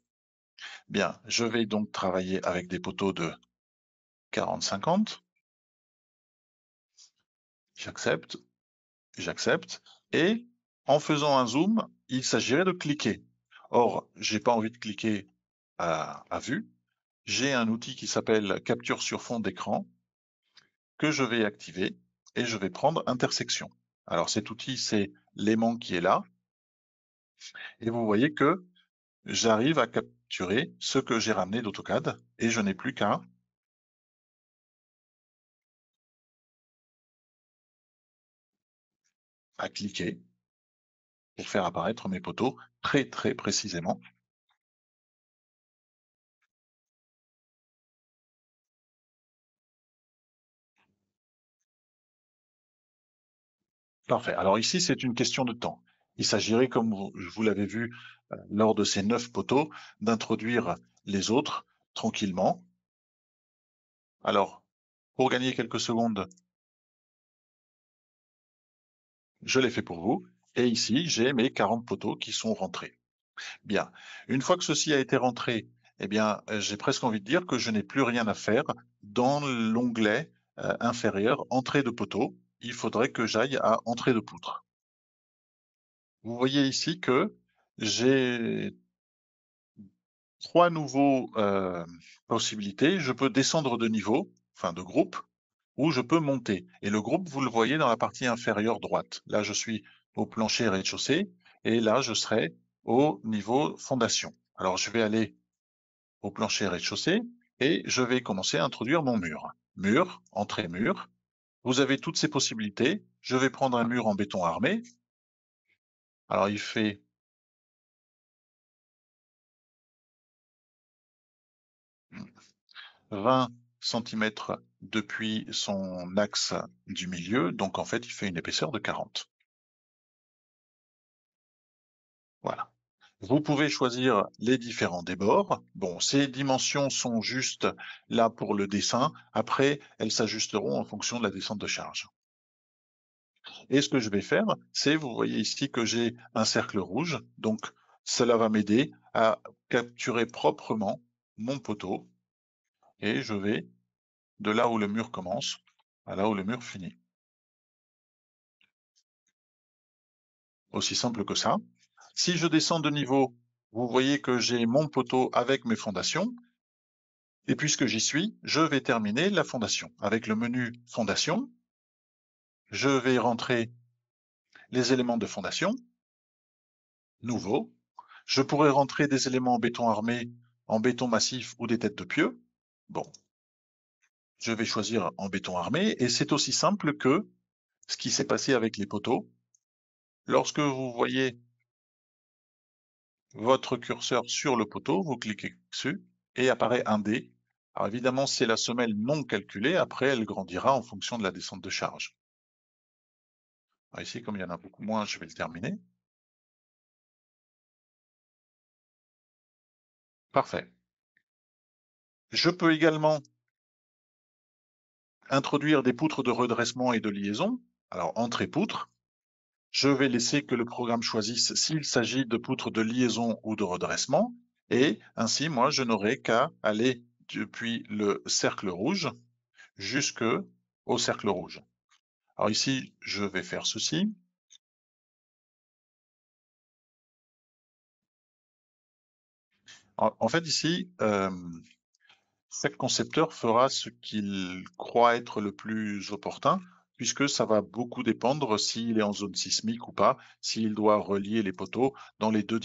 Bien, je vais donc travailler avec des poteaux de 40-50. J'accepte. J'accepte. Et en faisant un zoom, il s'agirait de cliquer. Or, j'ai pas envie de cliquer à vue. J'ai un outil qui s'appelle capture sur fond d'écran que je vais activer et je vais prendre intersection. Alors cet outil, c'est l'aimant qui est là. Et vous voyez que j'arrive à capturer ce que j'ai ramené d'AutoCAD et je n'ai plus qu'à cliquer pour faire apparaître mes poteaux très précisément. Parfait. Alors ici, c'est une question de temps. Il s'agirait, comme vous l'avez vu lors de ces 9 poteaux, d'introduire les autres tranquillement. Alors, pour gagner quelques secondes, je l'ai fait pour vous. Et ici, j'ai mes 40 poteaux qui sont rentrés. Bien. Une fois que ceci a été rentré, eh bien, j'ai presque envie de dire que je n'ai plus rien à faire dans l'onglet inférieur entrée de poteaux. Il faudrait que j'aille à entrée de poutre. Vous voyez ici que j'ai trois nouveaux possibilités. Je peux descendre de niveau, enfin de groupe, ou je peux monter. Et le groupe, vous le voyez dans la partie inférieure droite. Là, je suis au plancher rez-de-chaussée, et là, je serai au niveau fondation. Alors, je vais aller au plancher rez-de-chaussée, et je vais commencer à introduire mon mur. Mur, entrée mur. Vous avez toutes ces possibilités. Je vais prendre un mur en béton armé. Alors, il fait 20 cm depuis son axe du milieu, donc en fait, il fait une épaisseur de 40. Voilà. Vous pouvez choisir les différents débords. Bon, ces dimensions sont juste là pour le dessin. Après, elles s'ajusteront en fonction de la descente de charge. Et ce que je vais faire, c'est, vous voyez ici que j'ai un cercle rouge. Donc, cela va m'aider à capturer proprement mon poteau. Et je vais de là où le mur commence à là où le mur finit. Aussi simple que ça. Si je descends de niveau, vous voyez que j'ai mon poteau avec mes fondations. Et puisque j'y suis, je vais terminer la fondation. Avec le menu fondation, je vais rentrer les éléments de fondation, nouveau. Je pourrais rentrer des éléments en béton armé, en béton massif ou des têtes de pieux. Bon, je vais choisir en béton armé et c'est aussi simple que ce qui s'est passé avec les poteaux. Lorsque vous voyez votre curseur sur le poteau, vous cliquez dessus et apparaît un dé. Alors évidemment, c'est la semelle non calculée. Après, elle grandira en fonction de la descente de charge. Alors ici, comme il y en a beaucoup moins, je vais le terminer. Parfait. Je peux également introduire des poutres de redressement et de liaison. Alors, entrée poutre. Je vais laisser que le programme choisisse s'il s'agit de poutres de liaison ou de redressement. Et ainsi, moi, je n'aurai qu'à aller depuis le cercle rouge jusqu'au cercle rouge. Alors ici, je vais faire ceci. En fait, ici, chaque concepteur fera ce qu'il croit être le plus opportun, puisque ça va beaucoup dépendre s'il est en zone sismique ou pas, s'il doit relier les poteaux dans les deux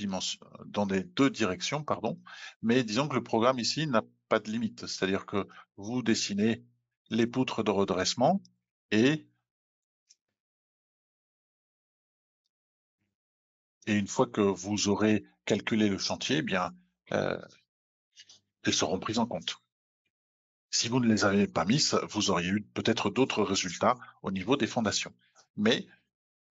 directions, pardon. Mais disons que le programme ici n'a pas de limite, c'est-à-dire que vous dessinez les poutres de redressement et une fois que vous aurez calculé le chantier, eh bien, elles seront prises en compte. Si vous ne les avez pas mises, vous auriez eu peut-être d'autres résultats au niveau des fondations. Mais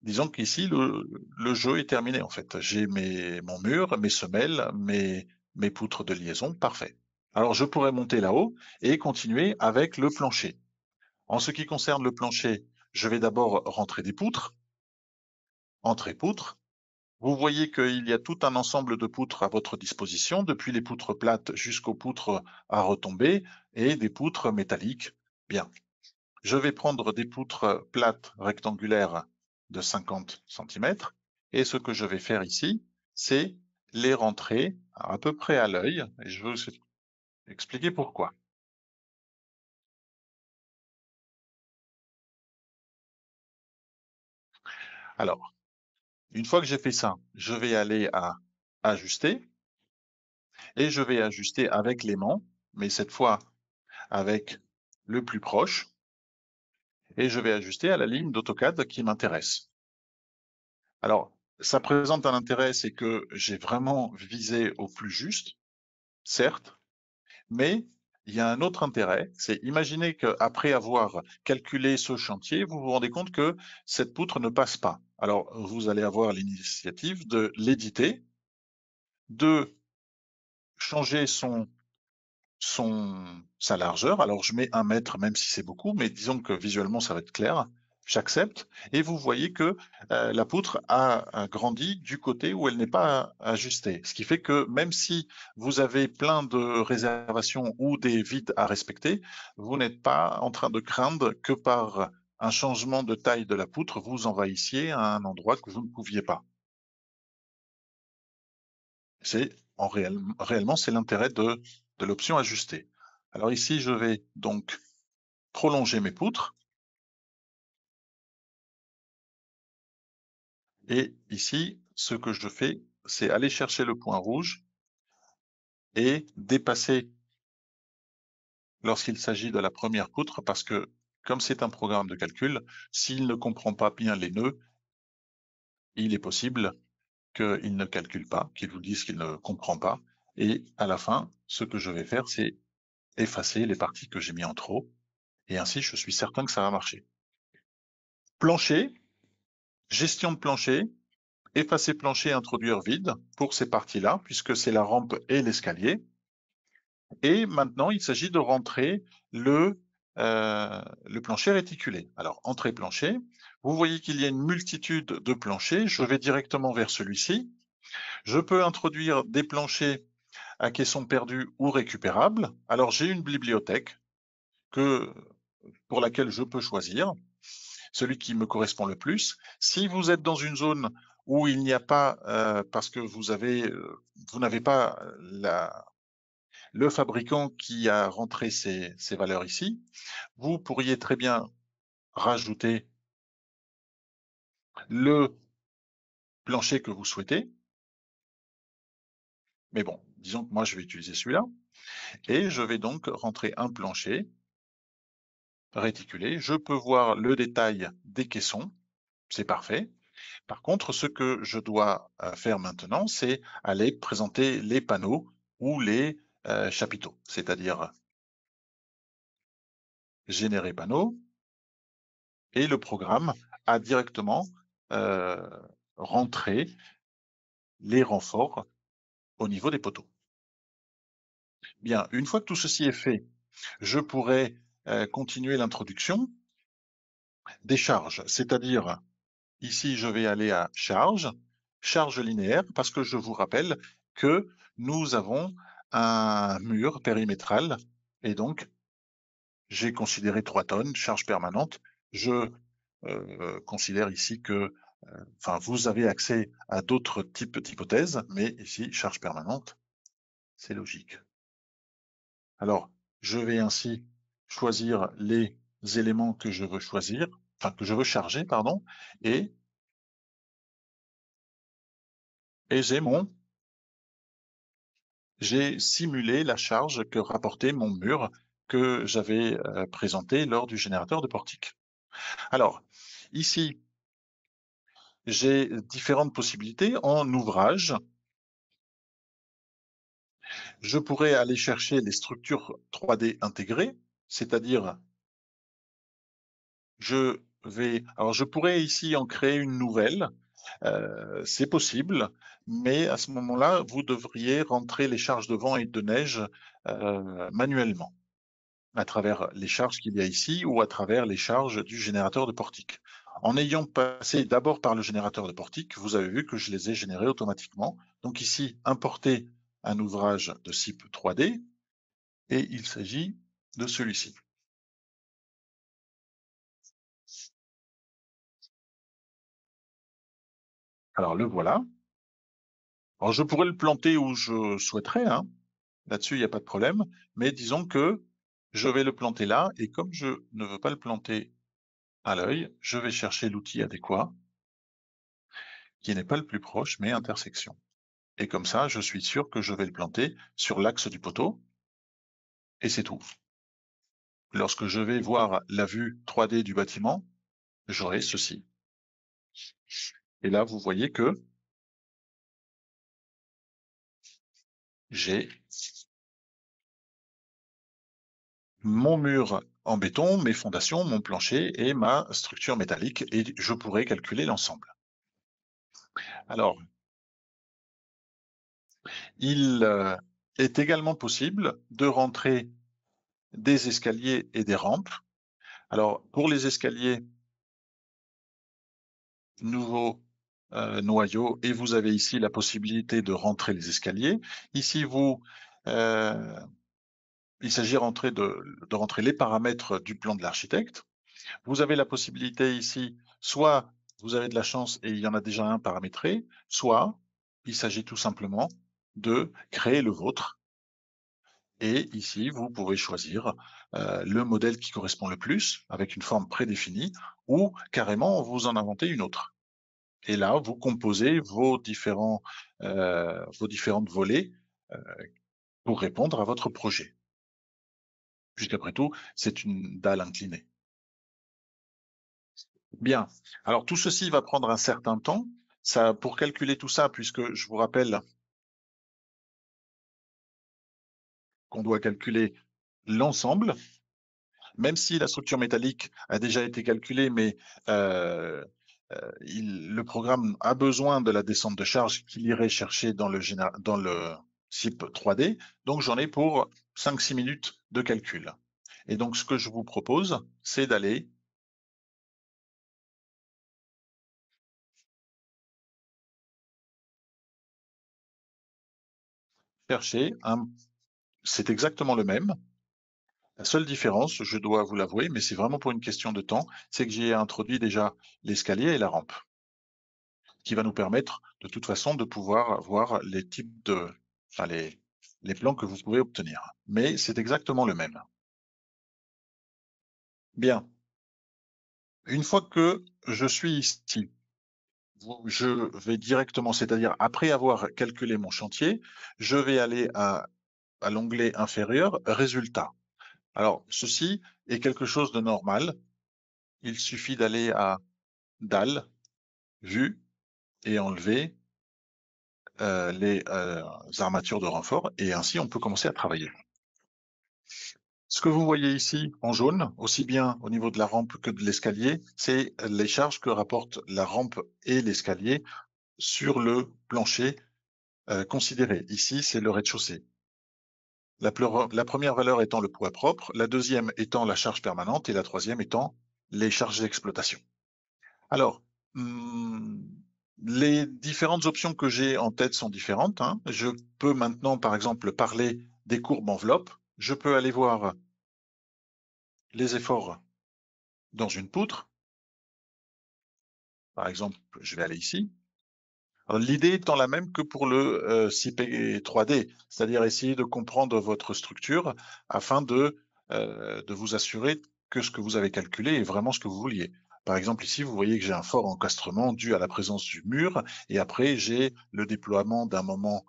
disons qu'ici, le jeu est terminé en fait. J'ai mon mur, mes semelles, mes poutres de liaison, parfait. Alors je pourrais monter là-haut et continuer avec le plancher. En ce qui concerne le plancher, je vais d'abord rentrer des poutres, entrer poutres. Vous voyez qu'il y a tout un ensemble de poutres à votre disposition, depuis les poutres plates jusqu'aux poutres à retomber et des poutres métalliques. Bien. Je vais prendre des poutres plates rectangulaires de 50 cm et ce que je vais faire ici, c'est les rentrer à peu près à l'œil et je vais vous expliquer pourquoi. Alors, une fois que j'ai fait ça, je vais aller à ajuster et je vais ajuster avec l'aimant, mais cette fois avec le plus proche et je vais ajuster à la ligne d'AutoCAD qui m'intéresse. Alors, ça présente un intérêt, c'est que j'ai vraiment visé au plus juste, certes, mais il y a un autre intérêt, c'est imaginer qu'après avoir calculé ce chantier, vous vous rendez compte que cette poutre ne passe pas. Alors, vous allez avoir l'initiative de l'éditer, de changer sa largeur. Alors, je mets 1 mètre, même si c'est beaucoup, mais disons que visuellement, ça va être clair. J'accepte, et vous voyez que la poutre a grandi du côté où elle n'est pas ajustée. Ce qui fait que même si vous avez plein de réservations ou des vides à respecter, vous n'êtes pas en train de craindre que par un changement de taille de la poutre, vous envahissiez à un endroit que vous ne pouviez pas. Réellement, c'est l'intérêt de l'option ajuster. Alors ici, je vais donc prolonger mes poutres. Et ici, ce que je fais, c'est aller chercher le point rouge et dépasser lorsqu'il s'agit de la première poutre, parce que comme c'est un programme de calcul, s'il ne comprend pas bien les nœuds, il est possible qu'il ne calcule pas, qu'il vous dise qu'il ne comprend pas. Et à la fin, ce que je vais faire, c'est effacer les parties que j'ai mis en trop. Et ainsi, je suis certain que ça va marcher. Plancher, gestion de plancher, effacer plancher, introduire vide pour ces parties-là, puisque c'est la rampe et l'escalier. Et maintenant, il s'agit de rentrer le plancher réticulé. Alors, entrée plancher, vous voyez qu'il y a une multitude de planchers. Je vais directement vers celui-ci. Je peux introduire des planchers à caissons perdus ou récupérables. Alors, j'ai une bibliothèque pour laquelle je peux choisir celui qui me correspond le plus. Si vous êtes dans une zone où il n'y a pas, parce que vous n'avez pas le fabricant qui a rentré ces valeurs ici, vous pourriez très bien rajouter le plancher que vous souhaitez. Mais bon, disons que moi, je vais utiliser celui-là. Et je vais donc rentrer un plancher réticulé. Je peux voir le détail des caissons. C'est parfait. Par contre, ce que je dois faire maintenant, c'est aller présenter les panneaux ou les chapiteaux, c'est-à-dire générer panneau, et le programme a directement rentré les renforts au niveau des poteaux. Bien, une fois que tout ceci est fait, je pourrais continuer l'introduction des charges, c'est-à-dire ici je vais aller à charge linéaire, parce que je vous rappelle que nous avons un mur périmétral, et donc j'ai considéré 3 tonnes, charge permanente. Je considère ici que vous avez accès à d'autres types d'hypothèses, mais ici, charge permanente, c'est logique. Alors, je vais ainsi choisir les éléments que je veux choisir, que je veux charger, pardon, et j'ai simulé la charge que rapportait mon mur que j'avais présenté lors du générateur de portique. Alors, ici, j'ai différentes possibilités en ouvrage. Je pourrais aller chercher les structures 3D intégrées, c'est-à-dire je pourrais ici en créer une nouvelle, c'est possible, mais à ce moment-là, vous devriez rentrer les charges de vent et de neige manuellement, à travers les charges qu'il y a ici ou à travers les charges du générateur de portique. En ayant passé d'abord par le générateur de portique, vous avez vu que je les ai générés automatiquement. Donc ici, importer un ouvrage de type 3D, et il s'agit de celui-ci. Alors le voilà. Alors je pourrais le planter où je souhaiterais, hein. Là-dessus, il n'y a pas de problème, mais disons que je vais le planter là, et comme je ne veux pas le planter à l'œil, je vais chercher l'outil adéquat, qui n'est pas le plus proche, mais intersection. Et comme ça, je suis sûr que je vais le planter sur l'axe du poteau, et c'est tout. Lorsque je vais voir la vue 3D du bâtiment, j'aurai ceci. Et là, vous voyez que j'ai mon mur en béton, mes fondations, mon plancher et ma structure métallique, et je pourrais calculer l'ensemble. Alors, il est également possible de rentrer des escaliers et des rampes. Alors, pour les escaliers, nouveau noyau et vous avez ici la possibilité de rentrer les escaliers. Ici, il s'agit de rentrer les paramètres du plan de l'architecte. Vous avez la possibilité ici, soit vous avez de la chance et il y en a déjà un paramétré, soit il s'agit tout simplement de créer le vôtre. Et ici, vous pouvez choisir le modèle qui correspond le plus avec une forme prédéfinie ou carrément vous en inventez une autre. Et là, vous composez vos différentes volets pour répondre à votre projet. Puisqu'après tout, c'est une dalle inclinée. Bien. Alors, tout ceci va prendre un certain temps. Pour calculer tout ça, puisque je vous rappelle qu'on doit calculer l'ensemble, même si la structure métallique a déjà été calculée, mais le programme a besoin de la descente de charge qu'il irait chercher dans le SIP 3D. Donc, j'en ai pour 5-6 minutes de calcul. Et donc, ce que je vous propose, c'est d'aller chercher c'est exactement le même. La seule différence, je dois vous l'avouer, mais c'est vraiment pour une question de temps, c'est que j'ai introduit déjà l'escalier et la rampe, qui va nous permettre de toute façon de pouvoir voir les types les plans que vous pouvez obtenir. Mais c'est exactement le même. Bien. Une fois que je suis ici, je vais directement, c'est-à-dire après avoir calculé mon chantier, je vais aller à l'onglet inférieur, Résultats. Alors, ceci est quelque chose de normal. Il suffit d'aller à Dalle, Vue, et enlever les armatures de renfort, et ainsi on peut commencer à travailler. Ce que vous voyez ici en jaune, aussi bien au niveau de la rampe que de l'escalier, c'est les charges que rapportent la rampe et l'escalier sur le plancher considéré. Ici, c'est le rez-de-chaussée. La première valeur étant le poids propre, la deuxième étant la charge permanente et la troisième étant les charges d'exploitation. Alors, les différentes options que j'ai en tête sont différentes. Je peux maintenant, par exemple, parler des courbes enveloppes. Je peux aller voir les efforts dans une poutre. Par exemple, je vais aller ici. L'idée étant la même que pour le CP 3D, c'est-à-dire essayer de comprendre votre structure afin de vous assurer que ce que vous avez calculé est vraiment ce que vous vouliez. Par exemple, ici, vous voyez que j'ai un fort encastrement dû à la présence du mur, et après, j'ai le déploiement d'un moment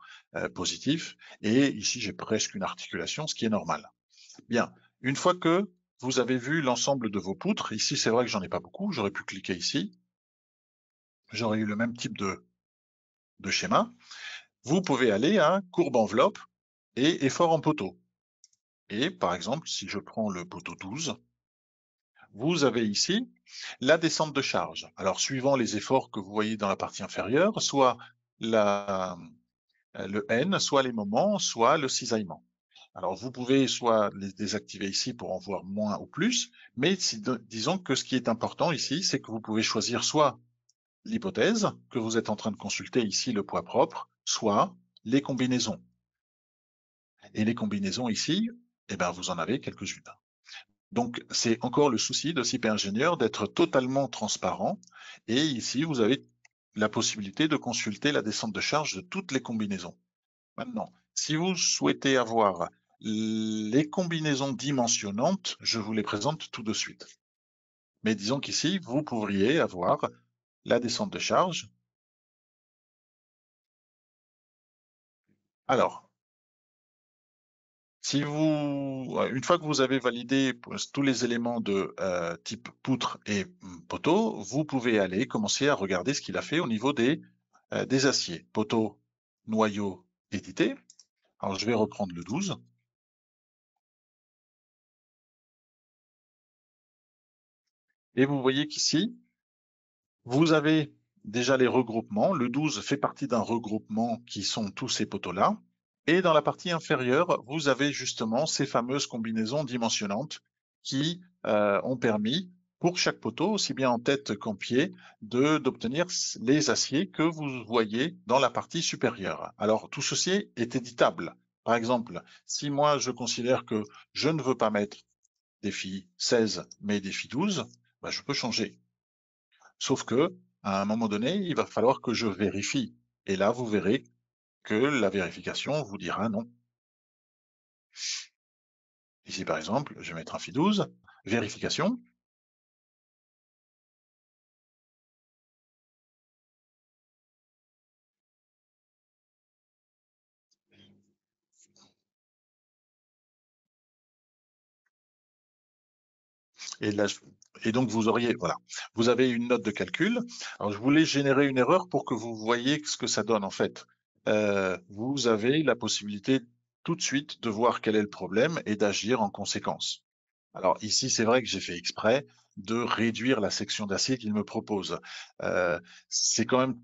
positif, et ici, j'ai presque une articulation, ce qui est normal. Bien, une fois que vous avez vu l'ensemble de vos poutres, ici, c'est vrai que j'en ai pas beaucoup, j'aurais pu cliquer ici, j'aurais eu le même type de schéma. Vous pouvez aller à courbe enveloppe et effort en poteau. Et par exemple, si je prends le poteau 12, vous avez ici la descente de charge. Alors, suivant les efforts que vous voyez dans la partie inférieure, soit le N, soit les moments, soit le cisaillement. Alors, vous pouvez soit les désactiver ici pour en voir moins ou plus, mais disons que ce qui est important ici, c'est que vous pouvez choisir soit l'hypothèse que vous êtes en train de consulter ici, le poids propre, soit les combinaisons. Et les combinaisons ici, eh ben, vous en avez quelques-unes. Donc, c'est encore le souci de CP Ingénieur d'être totalement transparent. Et ici, vous avez la possibilité de consulter la descente de charge de toutes les combinaisons. Maintenant, si vous souhaitez avoir les combinaisons dimensionnantes, je vous les présente tout de suite. Mais disons qu'ici, vous pourriez avoir la descente de charge. Alors, une fois que vous avez validé tous les éléments de type poutre et poteau, vous pouvez aller commencer à regarder ce qu'il a fait au niveau des aciers. Poteau, noyau, édité. Alors, je vais reprendre le 12. Et vous voyez qu'ici, vous avez déjà les regroupements. Le 12 fait partie d'un regroupement qui sont tous ces poteaux-là. Et dans la partie inférieure, vous avez justement ces fameuses combinaisons dimensionnantes qui ont permis pour chaque poteau, aussi bien en tête qu'en pied, d'obtenir les aciers que vous voyez dans la partie supérieure. Alors, tout ceci est éditable. Par exemple, si moi je considère que je ne veux pas mettre défi 16, mais défi 12, ben, je peux changer. Sauf que, à un moment donné, il va falloir que je vérifie. Et là, vous verrez que la vérification vous dira non. Ici, par exemple, je vais mettre un fi 12, vérification. Et là, et donc vous auriez, voilà, vous avez une note de calcul. Alors je voulais générer une erreur pour que vous voyez ce que ça donne en fait. Vous avez la possibilité tout de suite de voir quel est le problème et d'agir en conséquence. Alors ici, c'est vrai que j'ai fait exprès de réduire la section d'acier qu'il me propose. C'est quand même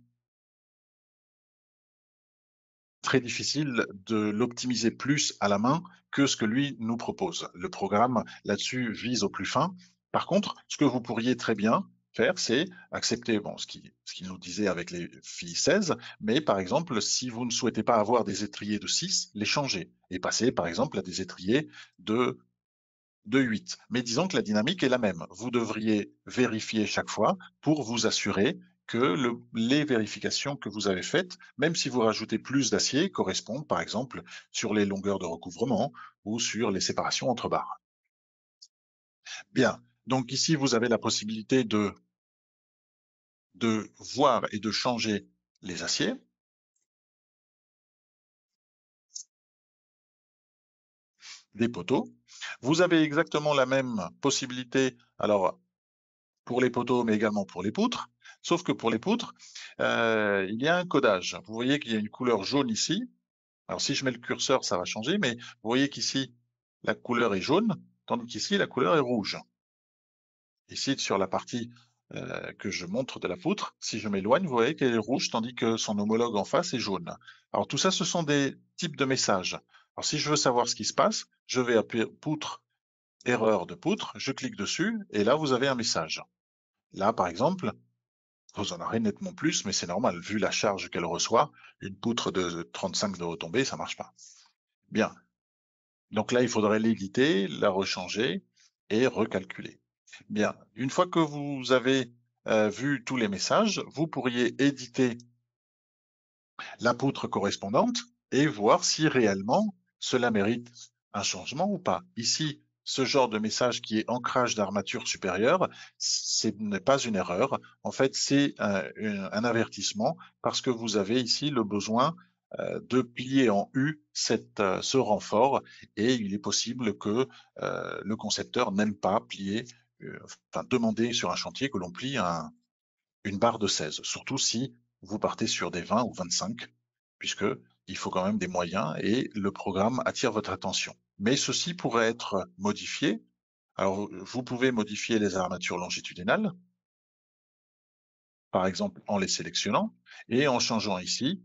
très difficile de l'optimiser plus à la main que ce que lui nous propose. Le programme là-dessus vise au plus fin. Par contre, ce que vous pourriez très bien faire, c'est accepter bon, ce qu'il nous disait avec les filles 16, mais par exemple, si vous ne souhaitez pas avoir des étriers de 6, les changer et passer par exemple à des étriers de 8. Mais disons que la dynamique est la même. Vous devriez vérifier chaque fois pour vous assurer que les vérifications que vous avez faites, même si vous rajoutez plus d'acier, correspondent par exemple sur les longueurs de recouvrement ou sur les séparations entre barres. Bien, donc ici vous avez la possibilité de voir et de changer les aciers. Des poteaux. Vous avez exactement la même possibilité, alors pour les poteaux, mais également pour les poutres. Sauf que pour les poutres, il y a un codage. Vous voyez qu'il y a une couleur jaune ici. Alors si je mets le curseur, ça va changer, mais vous voyez qu'ici, la couleur est jaune, tandis qu'ici, la couleur est rouge. Ici, sur la partie que je montre de la poutre, si je m'éloigne, vous voyez qu'elle est rouge, tandis que son homologue en face est jaune. Alors tout ça, ce sont des types de messages. Alors si je veux savoir ce qui se passe, je vais appuyer poutre, erreur de poutre, je clique dessus, et là, vous avez un message. Là, par exemple, vous en aurez nettement plus, mais c'est normal, vu la charge qu'elle reçoit, une poutre de 35 de retombée, ça marche pas. Bien. Donc là, il faudrait l'éditer, la rechanger et recalculer. Bien. Une fois que vous avez vu tous les messages, vous pourriez éditer la poutre correspondante et voir si réellement cela mérite un changement ou pas. Ici, ce genre de message qui est ancrage d'armature supérieure, ce n'est pas une erreur. En fait, c'est un avertissement parce que vous avez ici le besoin de plier en U ce renfort et il est possible que le concepteur n'aime pas plier, enfin demander sur un chantier que l'on plie une barre de 16, surtout si vous partez sur des 20 ou 25, puisque il faut quand même des moyens et le programme attire votre attention. Mais ceci pourrait être modifié. Alors, vous pouvez modifier les armatures longitudinales, par exemple en les sélectionnant et en changeant ici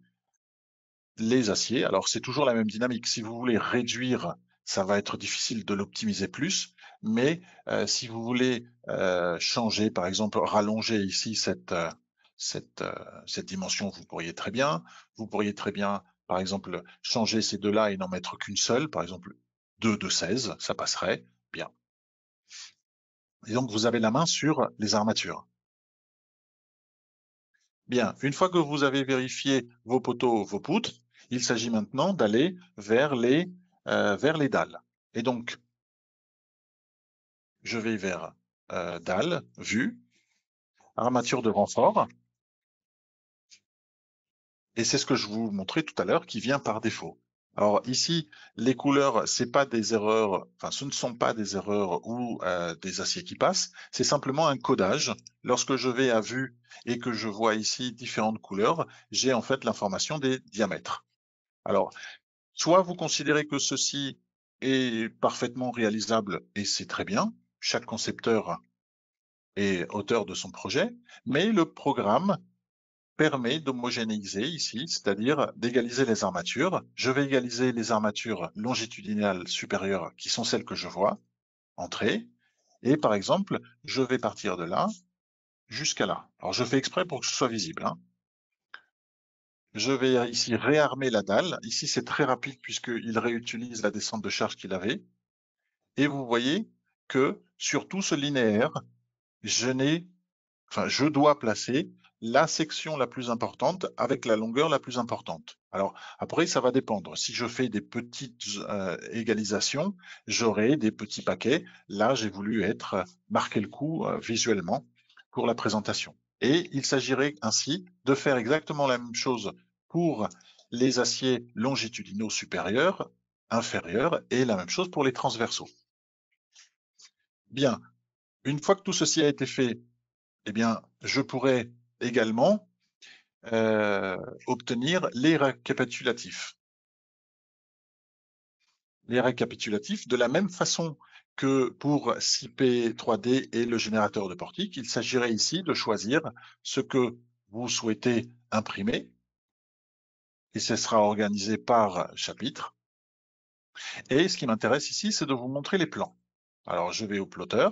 les aciers. Alors, c'est toujours la même dynamique. Si vous voulez réduire, ça va être difficile de l'optimiser plus, mais si vous voulez changer, par exemple, rallonger ici cette dimension, vous pourriez très bien. Vous pourriez très bien, par exemple, changer ces deux-là et n'en mettre qu'une seule, par exemple 2 de 16, ça passerait bien. Et donc, vous avez la main sur les armatures. Bien, une fois que vous avez vérifié vos poteaux, vos poutres, il s'agit maintenant d'aller vers les dalles. Et donc, je vais vers dalles, vue, armature de renfort, et c'est ce que je vous montrais tout à l'heure qui vient par défaut. Alors ici, les couleurs, c'est pas des erreurs, enfin ce ne sont pas des erreurs ou des aciers qui passent, c'est simplement un codage. Lorsque je vais à vue et que je vois ici différentes couleurs, j'ai en fait l'information des diamètres. Alors, soit vous considérez que ceci est parfaitement réalisable et c'est très bien, chaque concepteur est auteur de son projet, mais le programme permet d'homogénéiser ici, c'est-à-dire d'égaliser les armatures. Je vais égaliser les armatures longitudinales supérieures qui sont celles que je vois, entrée, Et par exemple, je vais partir de là jusqu'à là. Alors je fais exprès pour que ce soit visible, hein. Je vais ici réarmer la dalle. Ici, c'est très rapide puisqu'il réutilise la descente de charge qu'il avait. Et vous voyez que sur tout ce linéaire, je dois placer la section la plus importante avec la longueur la plus importante. Alors après, ça va dépendre. Si je fais des petites égalisations, j'aurai des petits paquets. Là, j'ai voulu marquer le coup visuellement pour la présentation. Et il s'agirait ainsi de faire exactement la même chose pour les aciers longitudinaux supérieurs, inférieurs, et la même chose pour les transversaux. Bien, une fois que tout ceci a été fait, eh bien, je pourrais également obtenir les récapitulatifs. Les récapitulatifs, de la même façon que pour CP3D et le générateur de portique, il s'agirait ici de choisir ce que vous souhaitez imprimer, et ce sera organisé par chapitre. Et ce qui m'intéresse ici, c'est de vous montrer les plans. Alors, je vais au plotter,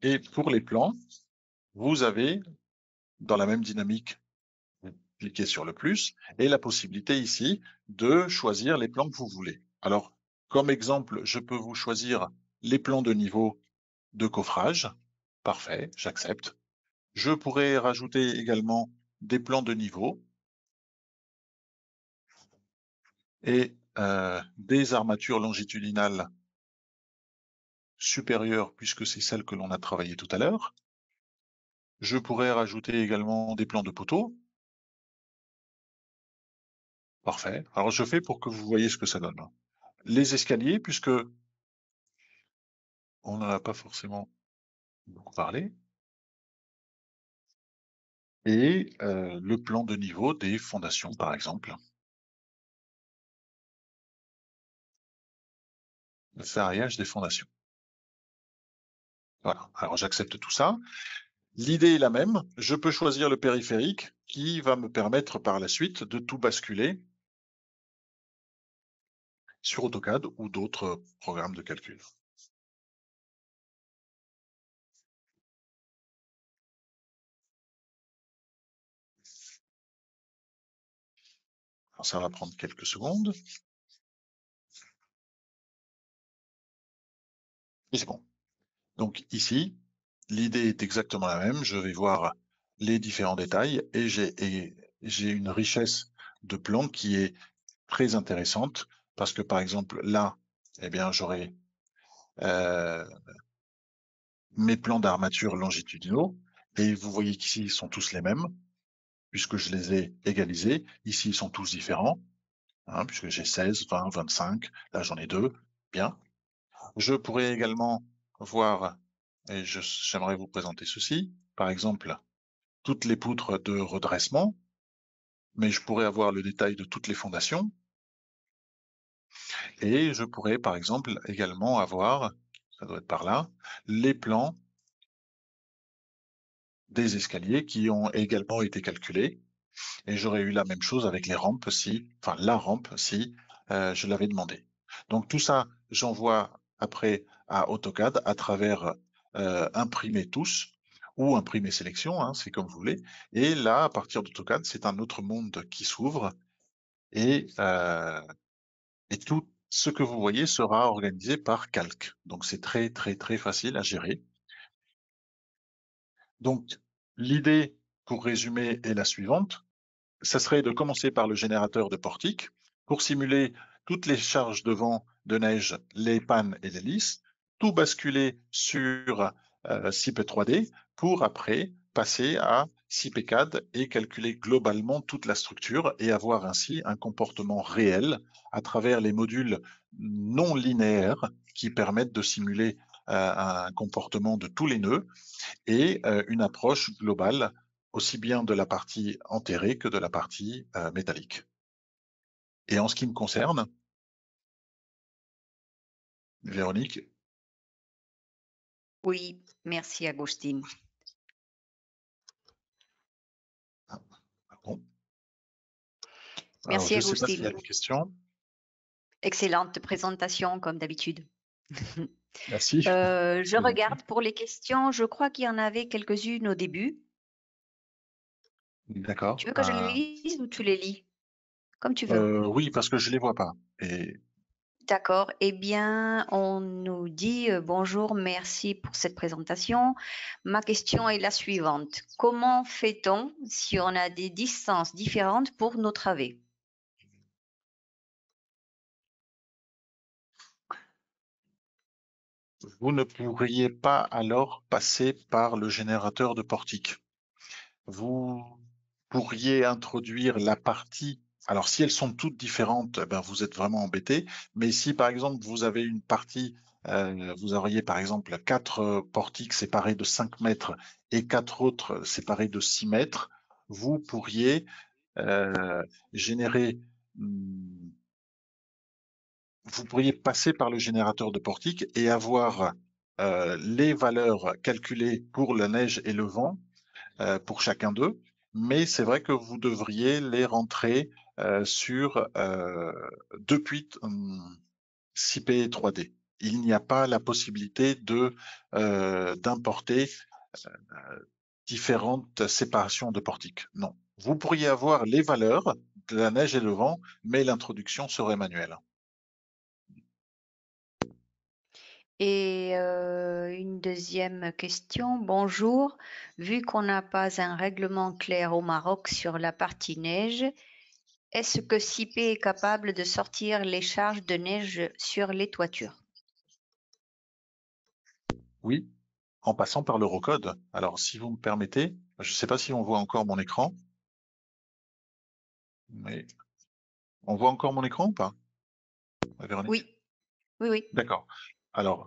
et pour les plans, vous avez, dans la même dynamique, vous cliquez sur le plus, et la possibilité ici de choisir les plans que vous voulez. Alors, comme exemple, je peux vous choisir les plans de niveau de coffrage. Parfait, j'accepte. Je pourrais rajouter également des plans de niveau et des armatures longitudinales supérieures, puisque c'est celles que l'on a travaillées tout à l'heure. Je pourrais rajouter également des plans de poteaux. Parfait. Alors, je fais pour que vous voyez ce que ça donne. Les escaliers, puisque on n'en a pas forcément beaucoup parlé. Et le plan de niveau des fondations, par exemple. Le ferraillage des fondations. Voilà. Alors, j'accepte tout ça. L'idée est la même. Je peux choisir le périphérique qui va me permettre par la suite de tout basculer sur AutoCAD ou d'autres programmes de calcul. Alors, ça va prendre quelques secondes. Et c'est bon. Donc ici, l'idée est exactement la même. Je vais voir les différents détails et j'ai une richesse de plans qui est très intéressante parce que par exemple là, eh bien j'aurai mes plans d'armature longitudinaux et vous voyez qu'ici ils sont tous les mêmes puisque je les ai égalisés. Ici ils sont tous différents hein, puisque j'ai 16, 20, 25. Là j'en ai 2. Bien. Je pourrais également voir et j'aimerais vous présenter ceci. Par exemple, toutes les poutres de redressement, mais je pourrais avoir le détail de toutes les fondations. Et je pourrais, par exemple, également avoir, ça doit être par là, les plans des escaliers qui ont également été calculés. Et j'aurais eu la même chose avec les rampes enfin la rampe si je l'avais demandé. Donc tout ça, j'envoie après à AutoCAD à travers imprimer tous ou imprimer sélection, hein, c'est comme vous voulez. Et là, à partir d'AutoCAD, c'est un autre monde qui s'ouvre et tout ce que vous voyez sera organisé par calque. Donc c'est très très très facile à gérer. Donc l'idée, pour résumer, est la suivante. Ça serait de commencer par le générateur de portique pour simuler toutes les charges de vent, de neige, les pannes et les lisses, tout basculer sur CP3D pour après passer à CPCAD et calculer globalement toute la structure et avoir ainsi un comportement réel à travers les modules non linéaires qui permettent de simuler un comportement de tous les nœuds et une approche globale aussi bien de la partie enterrée que de la partie métallique. Et en ce qui me concerne, Véronique. Oui, merci Agustin. Ah, bon. Alors, Merci je ne sais pas s'il y a Agustin. des questions. Excellente présentation comme d'habitude. Merci. Je Je vous en prie. regarde pour les questions. Je crois qu'il y en avait quelques-unes au début. Tu D'accord. veux que je les lise ou tu les lis? Comme tu veux. Oui, parce que je les vois pas. Et D'accord. Eh bien, on nous dit bonjour, merci pour cette présentation. Ma question est la suivante. Comment fait-on si on a des distances différentes pour nos travées? vous ne pourriez pas alors passer par le générateur de portique. Vous pourriez introduire la partie. Alors, si elles sont toutes différentes, ben, vous êtes vraiment embêté. Mais si, par exemple, vous avez une partie, vous auriez, par exemple, 4 portiques séparés de 5 mètres et 4 autres séparés de 6 mètres, vous pourriez générer, vous pourriez passer par le générateur de portique et avoir les valeurs calculées pour la neige et le vent pour chacun d'eux, mais c'est vrai que vous devriez les rentrer sur depuis CP 3D. Il n'y a pas la possibilité de d'importer différentes séparations de portiques. Non. Vous pourriez avoir les valeurs de la neige et le vent, mais l'introduction serait manuelle. Et une deuxième question. Bonjour. Vu qu'on n'a pas un règlement clair au Maroc sur la partie neige, est-ce que CIPE est capable de sortir les charges de neige sur les toitures? Oui, en passant par l'Eurocode. Alors, si vous me permettez, je ne sais pas si on voit encore mon écran, mais on voit encore mon écran ou pas, Véronique? Oui, oui, oui. D'accord. Alors,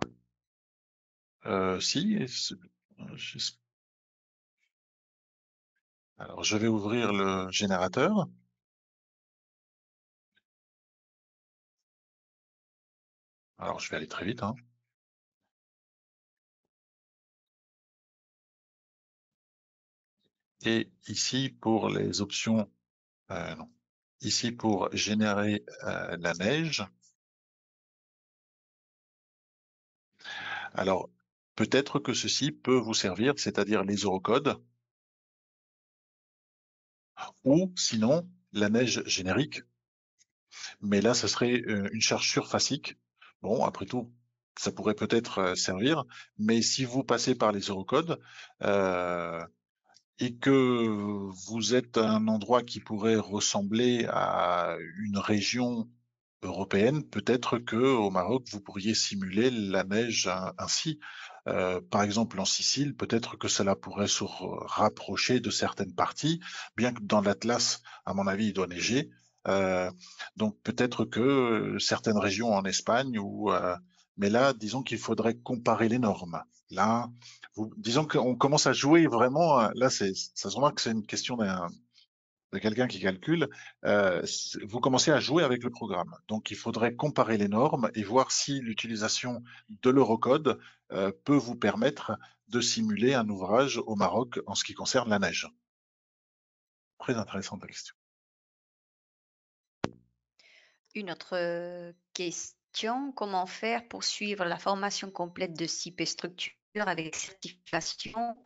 si. Alors, je vais ouvrir le générateur. Alors, je vais aller très vite, hein. Et ici, pour les options, non. Ici, pour générer la neige. Alors, peut-être que ceci peut vous servir, c'est-à-dire les eurocodes, ou sinon, la neige générique. Mais là, ce serait une charge surfacique. Bon, après tout, ça pourrait peut-être servir, mais si vous passez par les eurocodes, et que vous êtes à un endroit qui pourrait ressembler à une région européenne, peut-être que au Maroc, vous pourriez simuler la neige ainsi. Par exemple, en Sicile, peut-être que cela pourrait se rapprocher de certaines parties, bien que dans l'Atlas, à mon avis, il doit neiger. Euh, donc peut-être que certaines régions en Espagne ou mais là, disons qu'il faudrait comparer les normes. Là, disons qu'on commence à jouer vraiment. Là, ça se remarque que c'est une question de quelqu'un qui calcule. Vous commencez à jouer avec le programme. Donc, il faudrait comparer les normes et voir si l'utilisation de l'Eurocode peut vous permettre de simuler un ouvrage au Maroc en ce qui concerne la neige. Très intéressante question. Une autre question. Comment faire pour suivre la formation complète de CIPE Structure avec certification?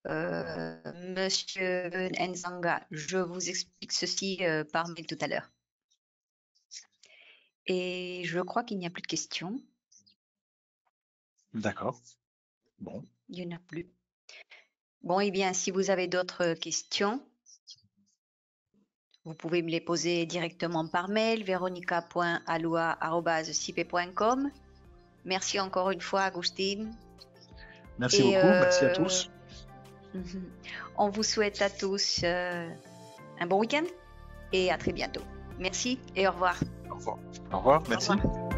Monsieur Nzanga, je vous explique ceci par mail tout à l'heure. Et je crois qu'il n'y a plus de questions. D'accord. Bon. Il n'y en a plus. Bon, eh bien, si vous avez d'autres questions, vous pouvez me les poser directement par mail, veronica.aloa@cipe.com. Merci encore une fois, Agustin. Merci beaucoup. Merci à tous. On vous souhaite à tous un bon week-end et à très bientôt. Merci et au revoir. Au revoir. Au revoir. Merci. Au revoir.